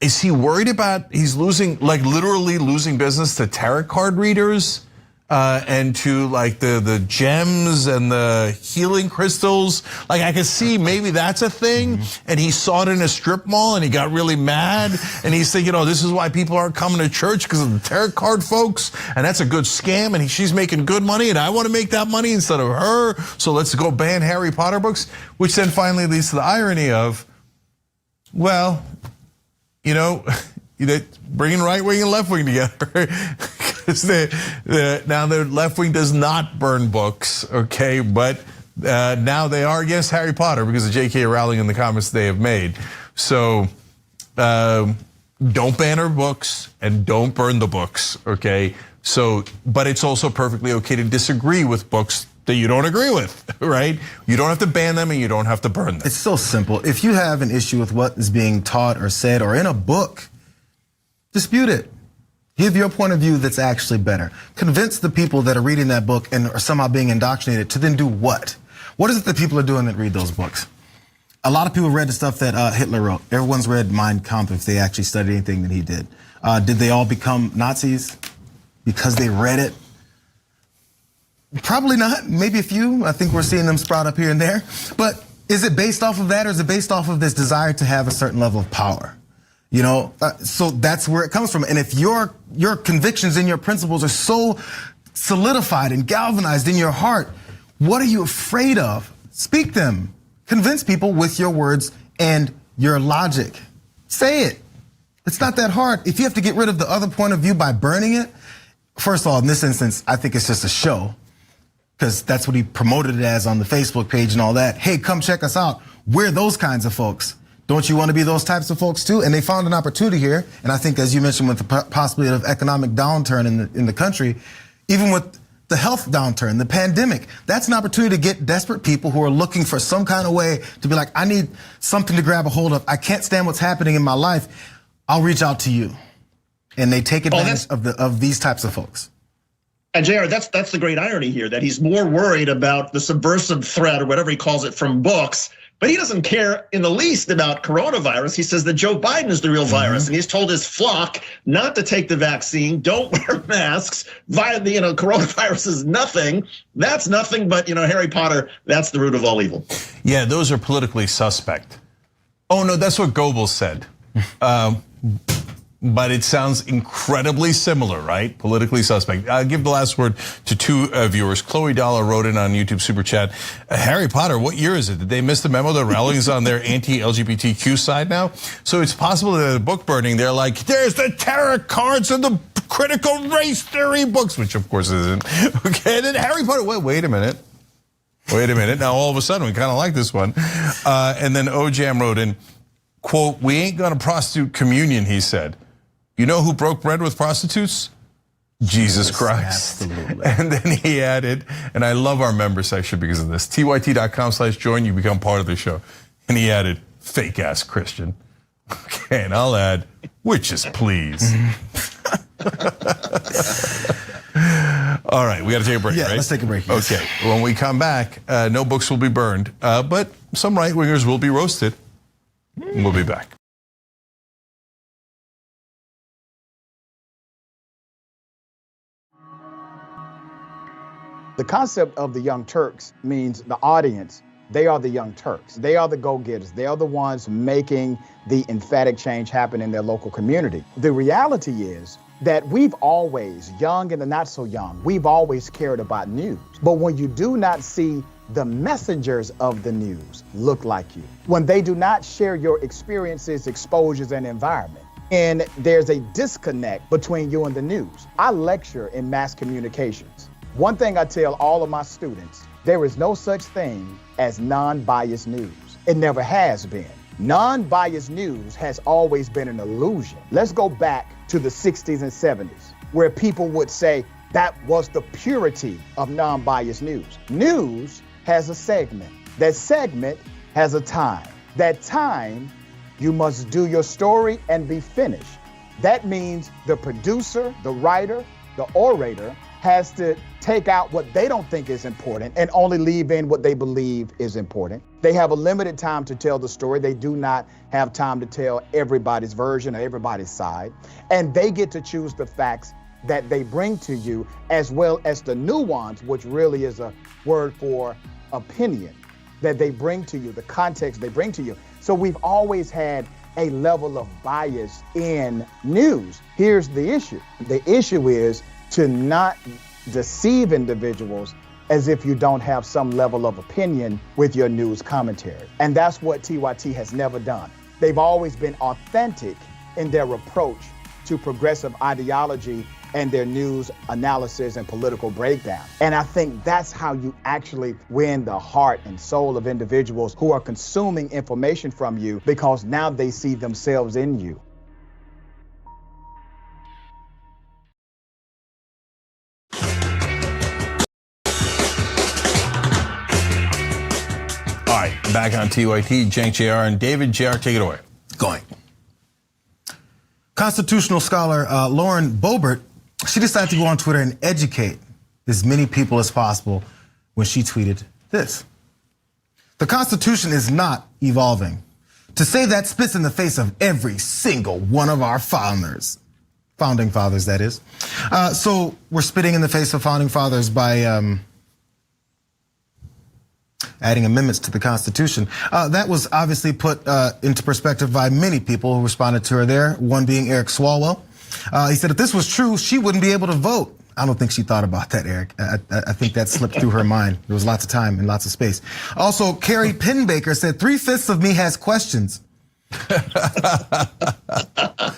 is he worried about he's losing, like literally losing business to tarot card readers and to like the gems and the healing crystals? Like I could see maybe that's a thing, and he saw it in a strip mall and he got really mad, and he's thinking, oh, this is why people aren't coming to church because of the tarot card folks, and that's a good scam, and she's making good money, and I want to make that money instead of her, so let's go ban Harry Potter books, which then finally leads to the irony of, well, bringing right wing and left wing together. Because now the left wing does not burn books, okay? But now they are against Harry Potter because of J.K. Rowling and the comments they have made. So don't ban her books and don't burn the books, okay? So, but it's also perfectly okay to disagree with books that you don't agree with, right? You don't have to ban them and you don't have to burn them. It's so simple. If you have an issue with what is being taught or said or in a book, dispute it. Give your point of view that's actually better. Convince the people that are reading that book and are somehow being indoctrinated to then do what? What is it that people are doing that read those books? A lot of people read the stuff that Hitler wrote. Everyone's read Mein Kampf if they actually studied anything that he did. Did they all become Nazis because they read it? Probably not, maybe a few. I think we're seeing them sprout up here and there. But is it based off of that, or is it based off of this desire to have a certain level of power? So that's where it comes from. And if your convictions and your principles are so solidified and galvanized in your heart, what are you afraid of? Speak them. Convince people with your words and your logic. Say it. It's not that hard. If you have to get rid of the other point of view by burning it, first of all, in this instance, I think it's just a show, because that's what he promoted it as on the Facebook page and all that. Hey, come check us out. We're those kinds of folks. Don't you want to be those types of folks too? And they found an opportunity here. And I think, as you mentioned, with the possibility of economic downturn in the country, even with the health downturn, the pandemic, that's an opportunity to get desperate people who are looking for some kind of way to be like, I need something to grab a hold of. I can't stand what's happening in my life. I'll reach out to you. And they take advantage of these types of folks. And JR, that's the great irony here, that he's more worried about the subversive threat or whatever he calls it from books, but he doesn't care in the least about coronavirus. He says that Joe Biden is the real virus, and he's told his flock not to take the vaccine, don't wear masks. Coronavirus is nothing. That's nothing, but Harry Potter, that's the root of all evil. Yeah, those are politically suspect. Oh no, that's what Goebbels said. But it sounds incredibly similar, right? Politically suspect. I'll give the last word to two viewers. Chloe Dollar wrote in on YouTube Super Chat. Harry Potter, what year is it? Did they miss the memo that Rowling's on their anti-LGBTQ side now? So it's possible that the book burning, they're like, there's the tarot cards and the critical race theory books, which of course isn't. Okay, and then Harry Potter, wait a minute. Now all of a sudden we kind of like this one. And then Ojam wrote in, quote, we ain't gonna prostitute communion, he said. You know who broke bread with prostitutes? Jesus Christ. Absolutely. And then he added, and I love our member section because of this, tyt.com/join, you become part of the show. And he added, fake ass Christian. Okay, and I'll add, witches, please. All right, we got to take a break, right? Let's take a break. Yes. Okay, when we come back, no books will be burned, but some right-wingers will be roasted. We'll be back. The concept of the Young Turks means the audience, they are the Young Turks. They are the go-getters. They are the ones making the emphatic change happen in their local community. The reality is that we've always, young and the not so young, we've always cared about news. But when you do not see the messengers of the news look like you, when they do not share your experiences, exposures, and environment, and there's a disconnect between you and the news. I lecture in mass communications. One thing I tell all of my students, there is no such thing as non-biased news. It never has been. Non-biased news has always been an illusion. Let's go back to the 60s and 70s, where people would say that was the purity of non-biased news. News has a segment. That segment has a time. That time, you must do your story and be finished. That means the producer, the writer, the orator has to take out what they don't think is important and only leave in what they believe is important. They have a limited time to tell the story. They do not have time to tell everybody's version or everybody's side. And they get to choose the facts that they bring to you, as well as the nuance, which really is a word for opinion, that they bring to you, the context they bring to you. So we've always had a level of bias in news. Here's the issue. The issue is to not deceive individuals as if you don't have some level of opinion with your news commentary. And that's what TYT has never done. They've always been authentic in their approach to progressive ideology and their news analysis and political breakdown. And I think that's how you actually win the heart and soul of individuals who are consuming information from you, because now they see themselves in you. All right, back on TYT, Cenk, JR, and David. JR, take it away. Going. Constitutional scholar Lauren Boebert, she decided to go on Twitter and educate as many people as possible when she tweeted this. The Constitution is not evolving. To say that spits in the face of every single one of our founding fathers, that is. So we're spitting in the face of founding fathers by adding amendments to the Constitution. That was obviously put into perspective by many people who responded to her there, one being Eric Swalwell. He said if this was true, she wouldn't be able to vote. I don't think she thought about that, Eric. I think that slipped through her mind. There was lots of time and lots of space. Also, Carrie Pinbaker said 3/5 of me has questions.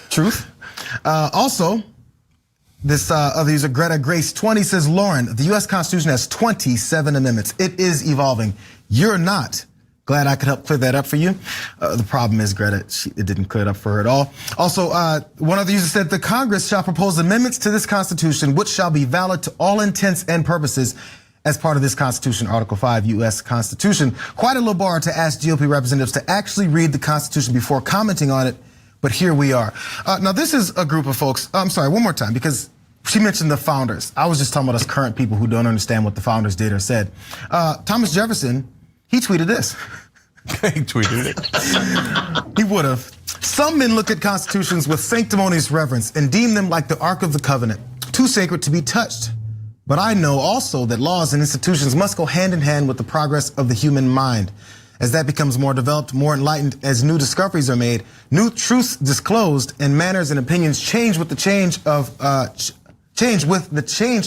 Truth. Also, this other user, Greta Grace 20, says, Lauren, the U.S. Constitution has 27 amendments. It is evolving. You're not. Glad I could help clear that up for you. The problem is, Greta, it didn't clear it up for her at all. Also, one other user said, the Congress shall propose amendments to this Constitution, which shall be valid to all intents and purposes as part of this Constitution, Article 5, U.S. Constitution. Quite a low bar to ask GOP representatives to actually read the Constitution before commenting on it. But here we are. Now, this is a group of folks. I'm sorry, one more time, because she mentioned the founders. I was just talking about us current people who don't understand what the founders did or said. Thomas Jefferson, he tweeted this. He tweeted it. He would have. Some men look at constitutions with sanctimonious reverence and deem them like the Ark of the Covenant, too sacred to be touched. But I know also that laws and institutions must go hand in hand with the progress of the human mind. As that becomes more developed, more enlightened, as new discoveries are made, new truths disclosed, and manners and opinions change with the change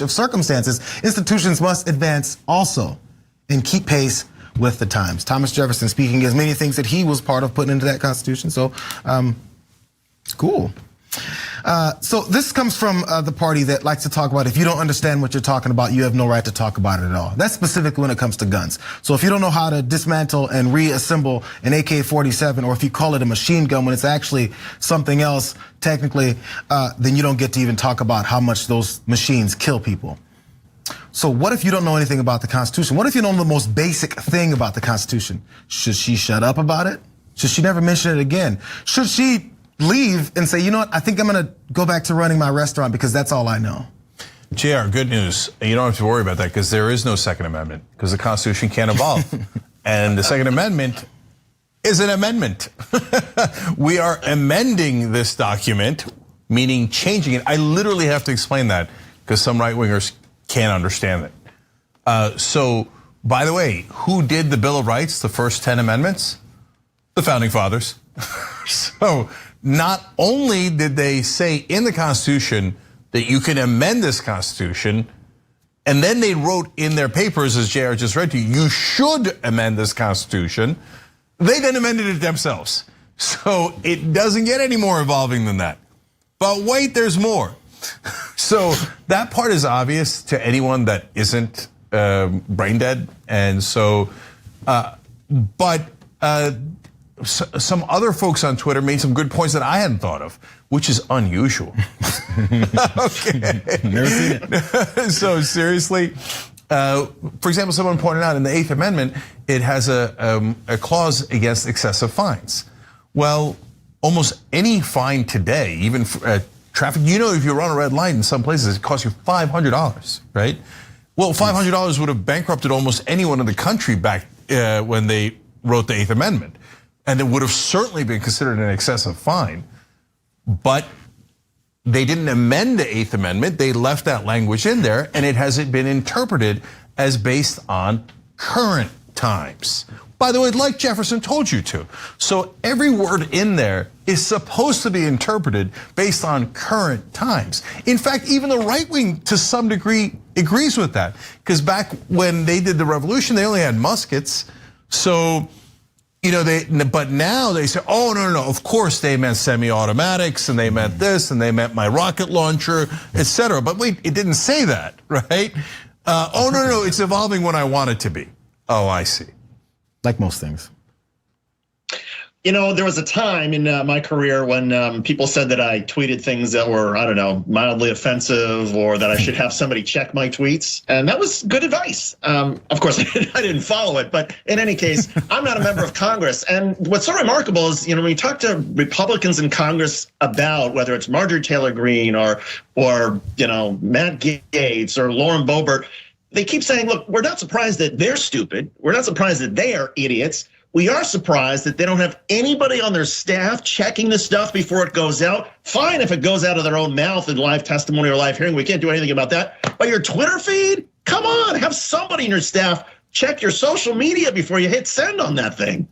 of circumstances, institutions must advance also and keep pace with the times. Thomas Jefferson speaking as many things that he was part of putting into that Constitution. So, cool. So this comes from the party that likes to talk about if you don't understand what you're talking about, you have no right to talk about it at all. That's specifically when it comes to guns. So if you don't know how to dismantle and reassemble an AK-47, or if you call it a machine gun when it's actually something else, technically, then you don't get to even talk about how much those machines kill people. So what if you don't know anything about the Constitution? What if you don't know the most basic thing about the Constitution? Should she shut up about it? Should she never mention it again? Should she leave and say, you know what, I think I'm gonna go back to running my restaurant because that's all I know? JR, good news. You don't have to worry about that because there is no Second Amendment because the Constitution can't evolve. And the Second Amendment is an amendment. We are amending this document, meaning changing it. I literally have to explain that because some right-wingers can't understand it. So, by the way, who did the Bill of Rights, the first 10 amendments? The Founding Fathers. So, not only did they say in the Constitution that you can amend this Constitution. And then they wrote in their papers, as JR just read to you, you should amend this Constitution. They then amended it themselves. So it doesn't get any more evolving than that. But wait, there's more. So that part is obvious to anyone that isn't brain dead. And so, some other folks on Twitter made some good points that I hadn't thought of, which is unusual. Okay. Never seen it. So seriously, for example, someone pointed out in the 8th Amendment, it has a clause against excessive fines. Well, almost any fine today, even traffic, if you run a red light in some places, it costs you $500, right? Well, $500 would have bankrupted almost anyone in the country back when they wrote the 8th Amendment. And it would have certainly been considered an excessive fine. But they didn't amend the 8th Amendment. They left that language in there, and it hasn't been interpreted as based on current times. By the way, like Jefferson told you to. So every word in there is supposed to be interpreted based on current times. In fact, even the right wing to some degree agrees with that. Because back when they did the revolution, they only had muskets. So, but now they say, oh, no, of course they meant semi-automatics and they meant this and they meant my rocket launcher, etc. But wait, it didn't say that, right? Oh, no, it's evolving when I want it to be. Oh, I see. Like most things. There was a time in my career when people said that I tweeted things that were, I don't know, mildly offensive, or that I should have somebody check my tweets. And that was good advice. Of course, I didn't follow it. But in any case, I'm not a member of Congress. And what's so remarkable is, when you talk to Republicans in Congress about whether it's Marjorie Taylor Greene or Matt Gaetz or Lauren Boebert, they keep saying, look, we're not surprised that they're stupid. We're not surprised that they are idiots. We are surprised that they don't have anybody on their staff checking this stuff before it goes out. Fine if it goes out of their own mouth in live testimony or live hearing. We can't do anything about that. But your Twitter feed? Come on, have somebody in your staff check your social media before you hit send on that thing.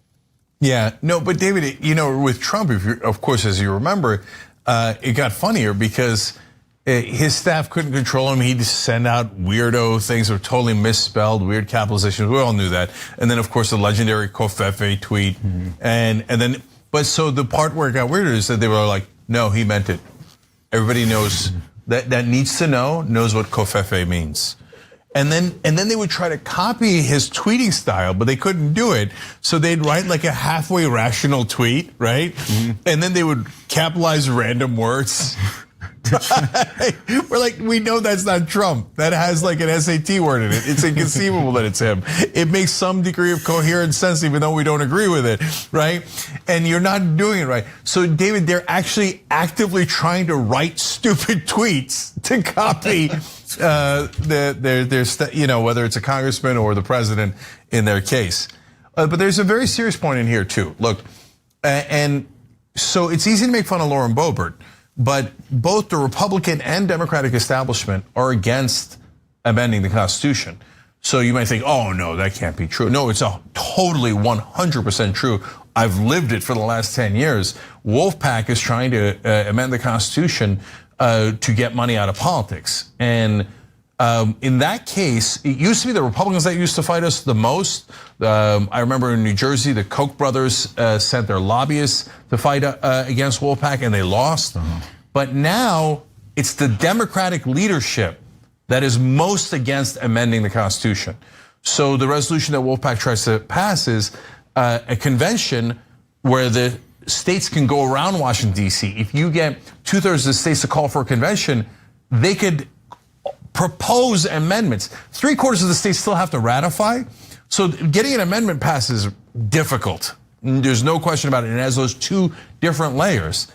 Yeah, no, but David, with Trump, of course, as you remember, it got funnier because his staff couldn't control him. He'd send out weirdo things that were totally misspelled, weird capitalizations. We all knew that. And then, of course, the legendary Covfefe tweet. But so the part where it got weirder is that they were like, no, he meant it. Everybody knows that needs to knows what Covfefe means. And then they would try to copy his tweeting style, but they couldn't do it. So they'd write like a halfway rational tweet, right? And then they would capitalize random words. We're like, we know that's not Trump. That has like an SAT word in it. It's inconceivable that it's him. It makes some degree of coherent sense, even though we don't agree with it, right? And you're not doing it right. So, David, they're actually actively trying to write stupid tweets to copy whether it's a congressman or the president in their case. But there's a very serious point in here too. Look, and so it's easy to make fun of Lauren Boebert. But both the Republican and Democratic establishment are against amending the Constitution. So you might think, oh no, that can't be true. No, it's totally 100% true. I've lived it for the last 10 years. Wolfpack is trying to amend the Constitution to get money out of politics. And in that case, it used to be the Republicans that used to fight us the most. I remember in New Jersey, the Koch brothers sent their lobbyists to fight against Wolfpack, and they lost. But now it's the Democratic leadership that is most against amending the Constitution. So the resolution that Wolfpack tries to pass is a convention where the states can go around Washington, D.C. If you get 2/3 of the states to call for a convention, they could propose amendments. 3/4 of the states still have to ratify. So getting an amendment passed is difficult. There's no question about it. It has those two different layers.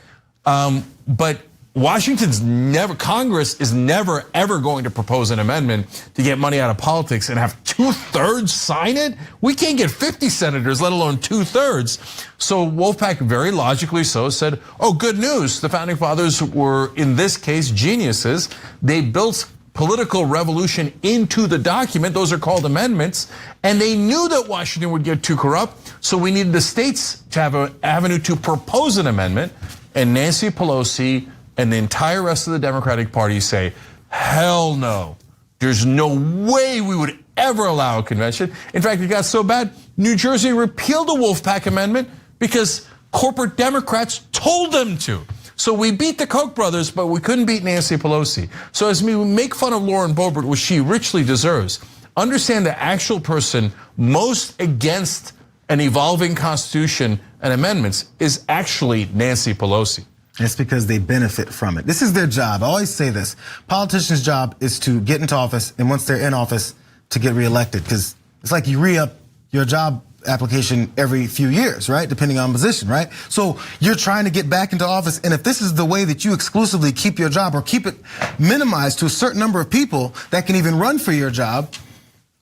But Congress is never ever going to propose an amendment to get money out of politics and have 2/3 sign it. We can't get 50 senators, let alone 2/3. So Wolfpack, very logically so, said, oh, good news. The founding fathers were, in this case, geniuses. They built political revolution into the document. Those are called amendments. And they knew that Washington would get too corrupt. So we needed the states to have an avenue to propose an amendment. And Nancy Pelosi and the entire rest of the Democratic Party say, hell no. There's no way we would ever allow a convention. In fact, it got so bad, New Jersey repealed the Wolfpack Amendment because corporate Democrats told them to. So we beat the Koch brothers, but we couldn't beat Nancy Pelosi. So as we make fun of Lauren Boebert, which she richly deserves, understand the actual person most against an evolving Constitution and amendments is actually Nancy Pelosi. It's because they benefit from it. This is their job. I always say this. Politicians' job is to get into office, and once they're in office, to get reelected. Because it's like you re-up your job application every few years, right? Depending on position, right? So you're trying to get back into office, and if this is the way that you exclusively keep your job or keep it minimized to a certain number of people that can even run for your job,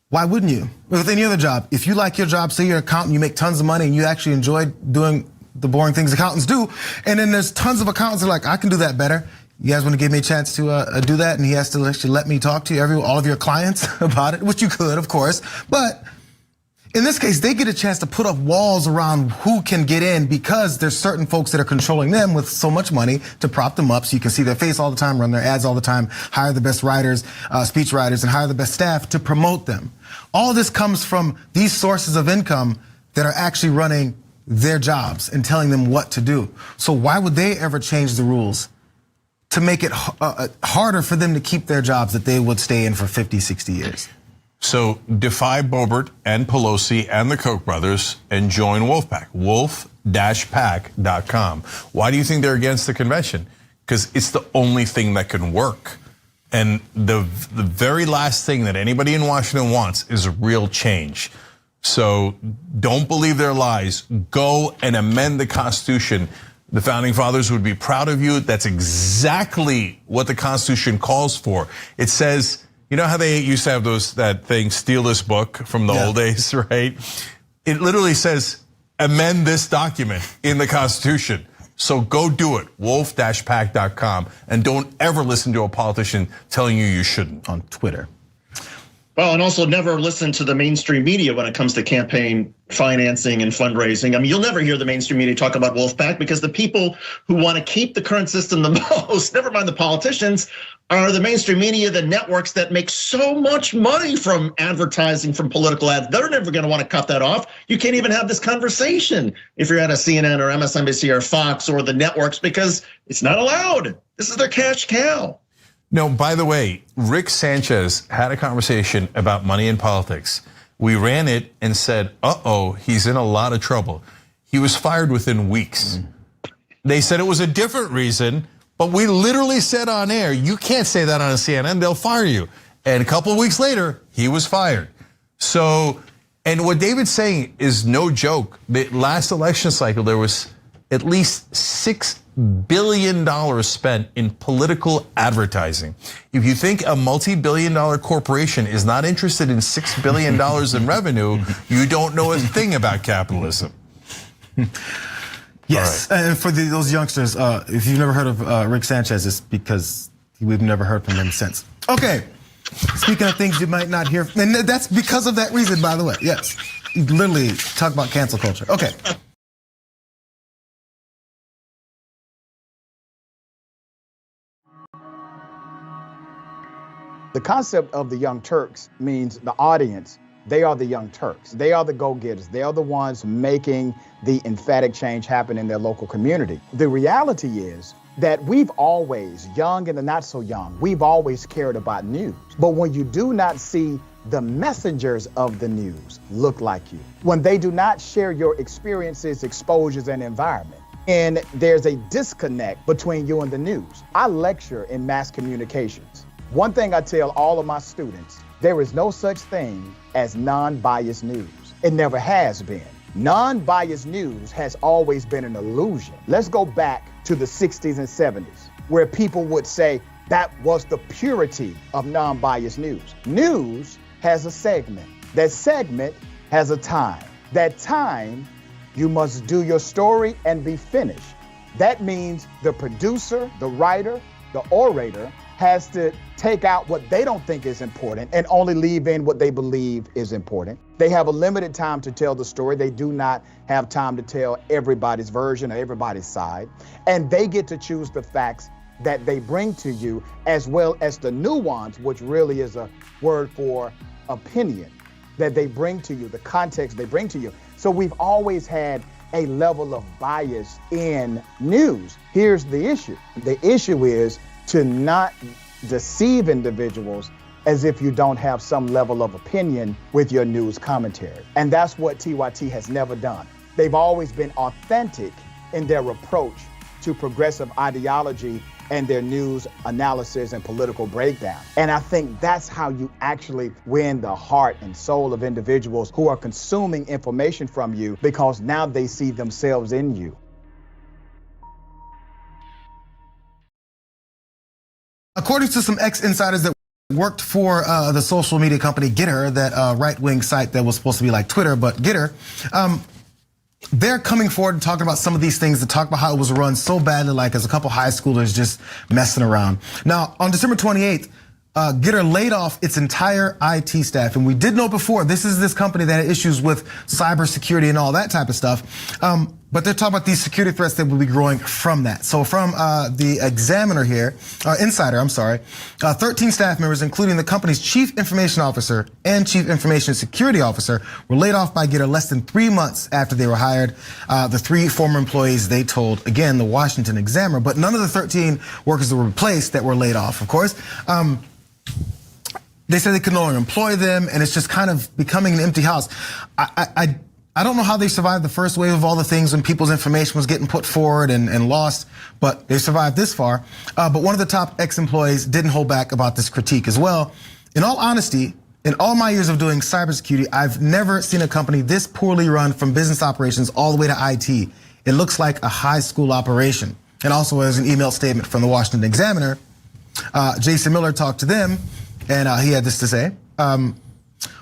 why wouldn't you? With any other job, if you like your job, say you're an accountant, you make tons of money, and you actually enjoy doing the boring things accountants do, and then there's tons of accountants that are like, I can do that better. You guys want to give me a chance to do that? And he has to actually let me talk to all of your clients about it, which you could, of course. But in this case, they get a chance to put up walls around who can get in because there's certain folks that are controlling them with so much money to prop them up so you can see their face all the time, run their ads all the time, hire the best writers, speech writers, and hire the best staff to promote them. All this comes from these sources of income that are actually running their jobs and telling them what to do. So why would they ever change the rules to make it harder for them to keep their jobs that they would stay in for 50, 60 years? So defy Boebert and Pelosi and the Koch brothers and join Wolfpack, wolf-pack.com. Why do you think they're against the convention? Because it's the only thing that can work. And the very last thing that anybody in Washington wants is real change. So don't believe their lies. Go and amend the Constitution. The founding fathers would be proud of you. That's exactly what the Constitution calls for. It says, you know how they used to have that thing, steal this book from the old days, right? It literally says, amend this document in the Constitution. So go do it, wolf-pack.com, and don't ever listen to a politician telling you shouldn't. On Twitter. Well, and also never listen to the mainstream media when it comes to campaign financing and fundraising. I mean, you'll never hear the mainstream media talk about Wolfpack because the people who want to keep the current system the most, never mind the politicians, are the mainstream media, the networks that make so much money from advertising, from political ads. They're never going to want to cut that off. You can't even have this conversation if you're at a CNN or MSNBC or Fox or the networks because it's not allowed. This is their cash cow. No, by the way, Rick Sanchez had a conversation about money in politics. We ran it and said, he's in a lot of trouble. He was fired within weeks. They said it was a different reason, but we literally said on air, you can't say that on a CNN, they'll fire you. And a couple of weeks later, he was fired. So, and what David's saying is no joke. The last election cycle, there was at least $6 billion spent in political advertising. If you think a multi-billion-dollar corporation is not interested in $6 billion in revenue, you don't know a thing about capitalism. Yes, right. And for those youngsters, if you've never heard of Rick Sanchez, it's because we've never heard from him since. Okay, speaking of things you might not hear, and that's because of that reason, by the way. Yes, literally talk about cancel culture. Okay. The concept of the Young Turks means the audience, they are the Young Turks. They are the go-getters. They are the ones making the emphatic change happen in their local community. The reality is that we've always, young and the not so young, we've always cared about news. But when you do not see the messengers of the news look like you, when they do not share your experiences, exposures, and environment, and there's a disconnect between you and the news. I lecture in mass communications. One thing I tell all of my students, there is no such thing as non-biased news. It never has been. Non-biased news has always been an illusion. Let's go back to the 60s and 70s, where people would say that was the purity of non-biased news. News has a segment. That segment has a time. That time, you must do your story and be finished. That means the producer, the writer, the orator has to take out what they don't think is important and only leave in what they believe is important. They have a limited time to tell the story. They do not have time to tell everybody's version or everybody's side. And they get to choose the facts that they bring to you, as well as the nuance, which really is a word for opinion, that they bring to you, the context they bring to you. So we've always had a level of bias in news. Here's the issue. The issue is to not deceive individuals as if you don't have some level of opinion with your news commentary. And that's what TYT has never done. They've always been authentic in their approach to progressive ideology and their news analysis and political breakdown. And I think that's how you actually win the heart and soul of individuals who are consuming information from you, because now they see themselves in you. According to some ex-insiders that worked for the social media company Getter, that right-wing site that was supposed to be like Twitter, but Getter, they're coming forward and talking about some of these things, to talk about how it was run so badly, like as a couple high schoolers just messing around. Now, on December 28th, Getter laid off its entire IT staff. And we did know before, this is this company that had issues with cybersecurity and all that type of stuff. But they're talking about these security threats that will be growing from that. So from the Examiner here, Insider, I'm sorry, 13 staff members, including the company's chief information officer and chief information security officer, were laid off by Getter less than 3 months after they were hired. The 3 former employees, they told, again, the Washington Examiner, but none of the 13 workers that were replaced that were laid off, of course. They said they could no longer employ them, and it's just kind of becoming an empty house. I don't know how they survived the first wave of all the things when people's information was getting put forward and lost, but they survived this far. But one of the top ex-employees didn't hold back about this critique as well. In all honesty, in all my years of doing cybersecurity, I've never seen a company this poorly run from business operations all the way to IT. It looks like a high school operation. And also, as an email statement from the Washington Examiner, Jason Miller talked to them, and he had this to say.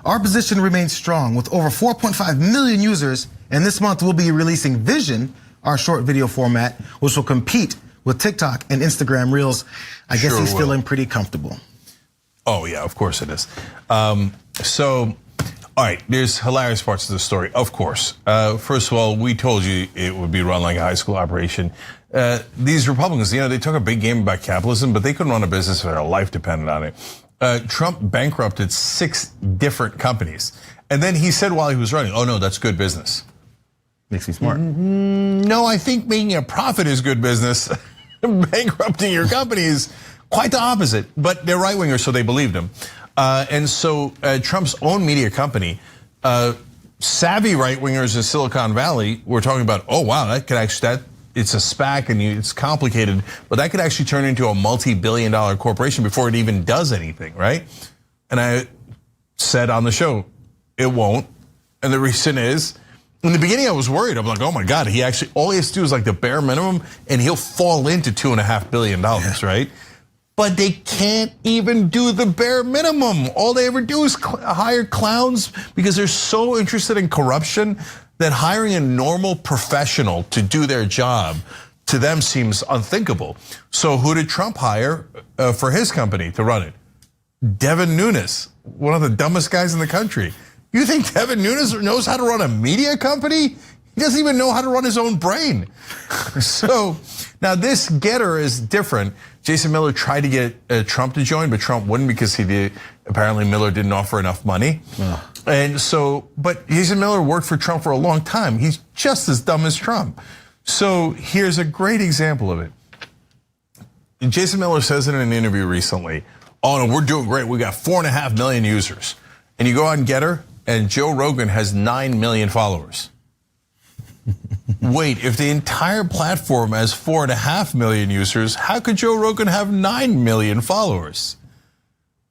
Our position remains strong with over 4.5 million users, and this month we'll be releasing Vision, our short video format, which will compete with TikTok and Instagram Reels. I guess he's feeling pretty comfortable. Oh yeah, of course it is. So, all right, there's hilarious parts of the story, of course. First of all, we told you it would be run like a high school operation. These Republicans, they took a big game about capitalism, but they couldn't run a business if their life depended on it. Trump bankrupted 6 different companies. And then he said while he was running, oh no, that's good business. Makes me smart. No, I think making a profit is good business. Bankrupting your company is quite the opposite. But they're right-wingers, so they believed him. And so Trump's own media company, savvy right-wingers in Silicon Valley were talking about, oh wow, that could actually, it's a SPAC and it's complicated, but that could actually turn into a multi-billion-dollar corporation before it even does anything, right? And I said on the show, it won't. And the reason is, in the beginning I was worried. I'm like, oh my God, all he has to do is like the bare minimum and he'll fall into $2.5 billion, right? But they can't even do the bare minimum. All they ever do is hire clowns because they're so interested in corruption that hiring a normal professional to do their job to them seems unthinkable. So who did Trump hire for his company to run it? Devin Nunes, one of the dumbest guys in the country. You think Devin Nunes knows how to run a media company? He doesn't even know how to run his own brain. So now this Getter is different. Jason Miller tried to get Trump to join, but Trump wouldn't because apparently Miller didn't offer enough money. And so, but Jason Miller worked for Trump for a long time. He's just as dumb as Trump. So here's a great example of it. Jason Miller says in an interview recently, oh no, we're doing great. We got 4.5 million users. And you go on Getter and Joe Rogan has 9 million followers. Wait, if the entire platform has 4.5 million users, how could Joe Rogan have 9 million followers?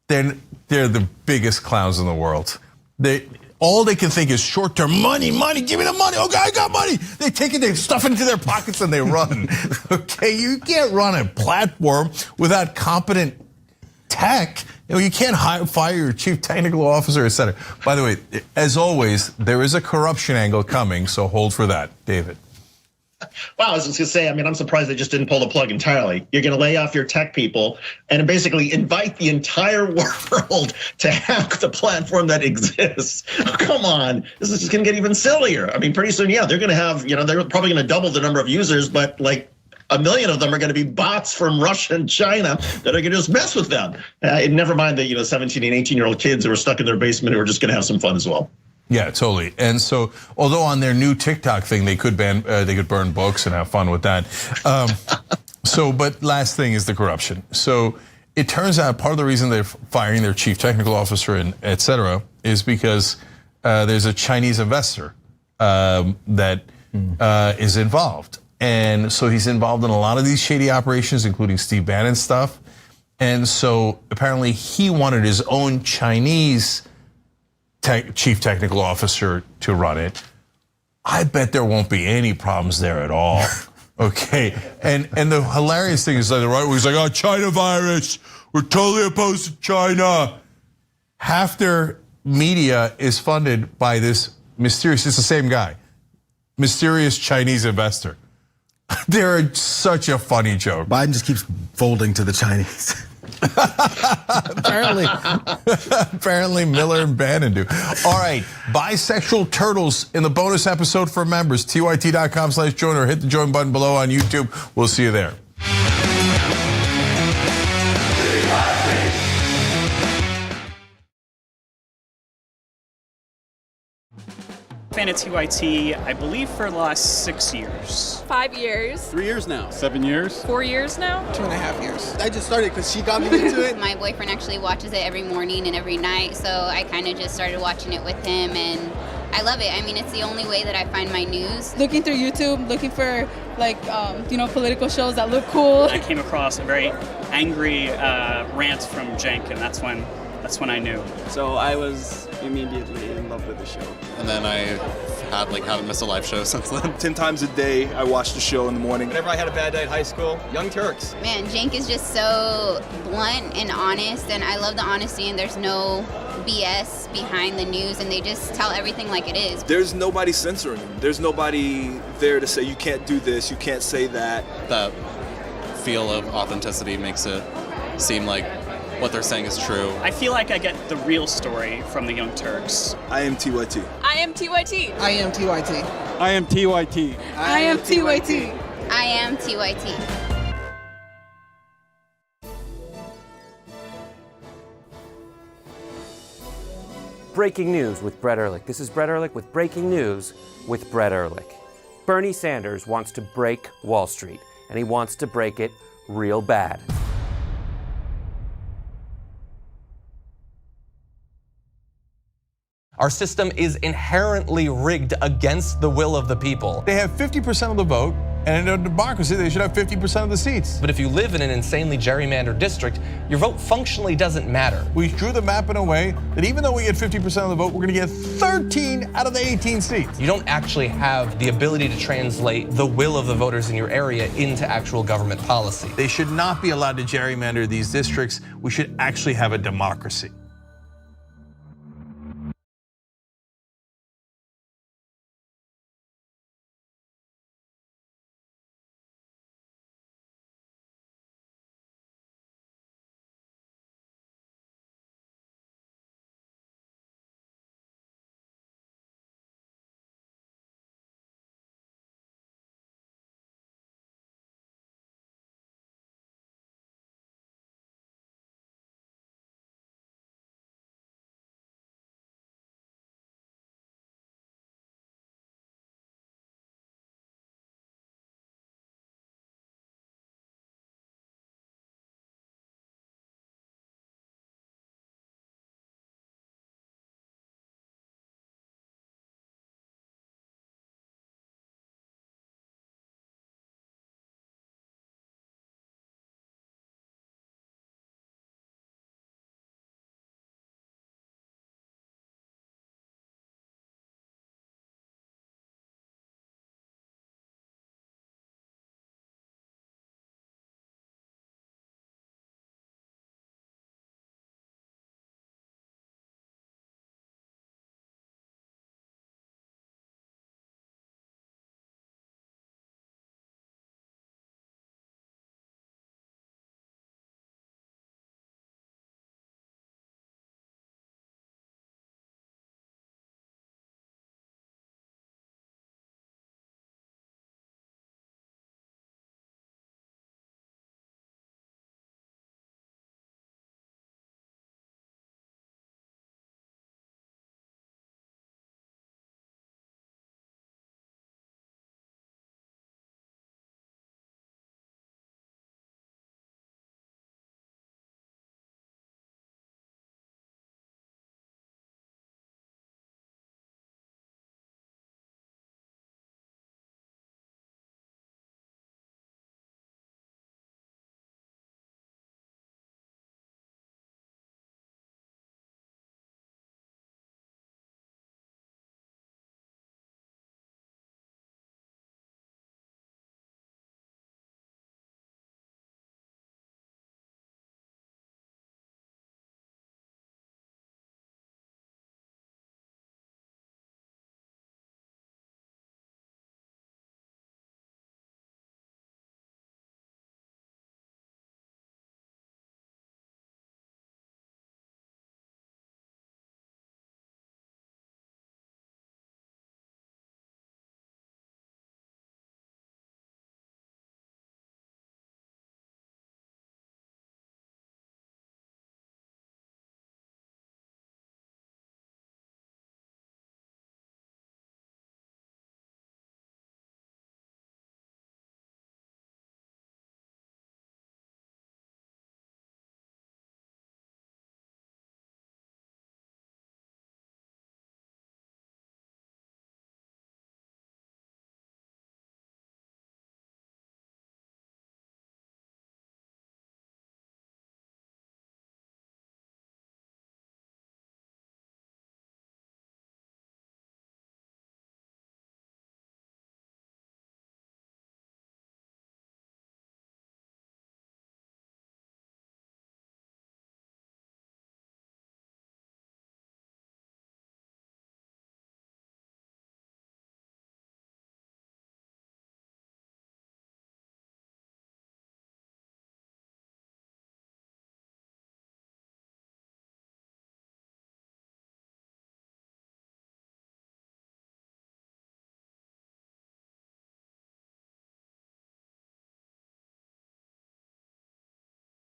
Then they're the biggest clowns in the world. All they can think is short-term money, give me the money. Okay, I got money. They take it, they stuff it into their pockets and they run. Okay, you can't run a platform without competent tech. You can't fire your chief technical officer, et cetera. By the way, as always, there is a corruption angle coming, so hold for that, David. Wow, I was just gonna say, I'm surprised they just didn't pull the plug entirely. You're gonna lay off your tech people and basically invite the entire world to hack the platform that exists. Oh, come on, this is just gonna get even sillier. Pretty soon, yeah, they're gonna have, they're probably gonna double the number of users, but like 1 million of them are going to be bots from Russia and China that are going to just mess with them. Never mind the 17 and 18-year-old kids who are stuck in their basement who are just going to have some fun as well. Yeah, totally. And so, although on their new TikTok thing they could burn books and have fun with that. But last thing is the corruption. So it turns out part of the reason they're firing their chief technical officer and et cetera is because there's a Chinese investor that is involved. And so he's involved in a lot of these shady operations, including Steve Bannon's stuff. And so apparently he wanted his own Chinese chief technical officer to run it. I bet there won't be any problems there at all. Okay, and the hilarious thing is that the right wing's like, oh, China virus, we're totally opposed to China. Half their media is funded by this mysterious, it's the same guy, mysterious Chinese investor. They're such a funny joke. Biden just keeps folding to the Chinese. Apparently Miller and Bannon do. All right, bisexual turtles in the bonus episode for members. TYT.com/join or hit the join button below on YouTube. We'll see you there. Fan of TYT, I believe, for the last 6 years. 5 years. 3 years now. 7 years. 4 years now. 2.5 years. I just started because she got me into it. My boyfriend actually watches it every morning and every night, so I kind of just started watching it with him, and I love it. I mean, it's the only way that I find my news. Looking through YouTube, looking for political shows that look cool. I came across a very angry rant from Cenk, and that's when I knew. So I was immediately in love with the show. And then I haven't missed a live show since then. 10 times a day, I watched the show in the morning. Whenever I had a bad day at high school, Young Turks. Man, Cenk is just so blunt and honest, and I love the honesty, and there's no BS behind the news, and they just tell everything like it is. There's nobody censoring them. There's nobody there to say you can't do this, you can't say that. That feel of authenticity makes it seem like what they're saying is true. I feel like I get the real story from the Young Turks. I am TYT. I am TYT. I am TYT. I am TYT. I am TYT. I am TYT. Breaking news with Brett Ehrlich. This is Brett Ehrlich with Breaking News with Brett Ehrlich. Bernie Sanders wants to break Wall Street, and he wants to break it real bad. Our system is inherently rigged against the will of the people. They have 50% of the vote, and in a democracy, they should have 50% of the seats. But if you live in an insanely gerrymandered district, your vote functionally doesn't matter. We drew the map in a way that even though we get 50% of the vote, we're gonna get 13 out of the 18 seats. You don't actually have the ability to translate the will of the voters in your area into actual government policy. They should not be allowed to gerrymander these districts. We should actually have a democracy.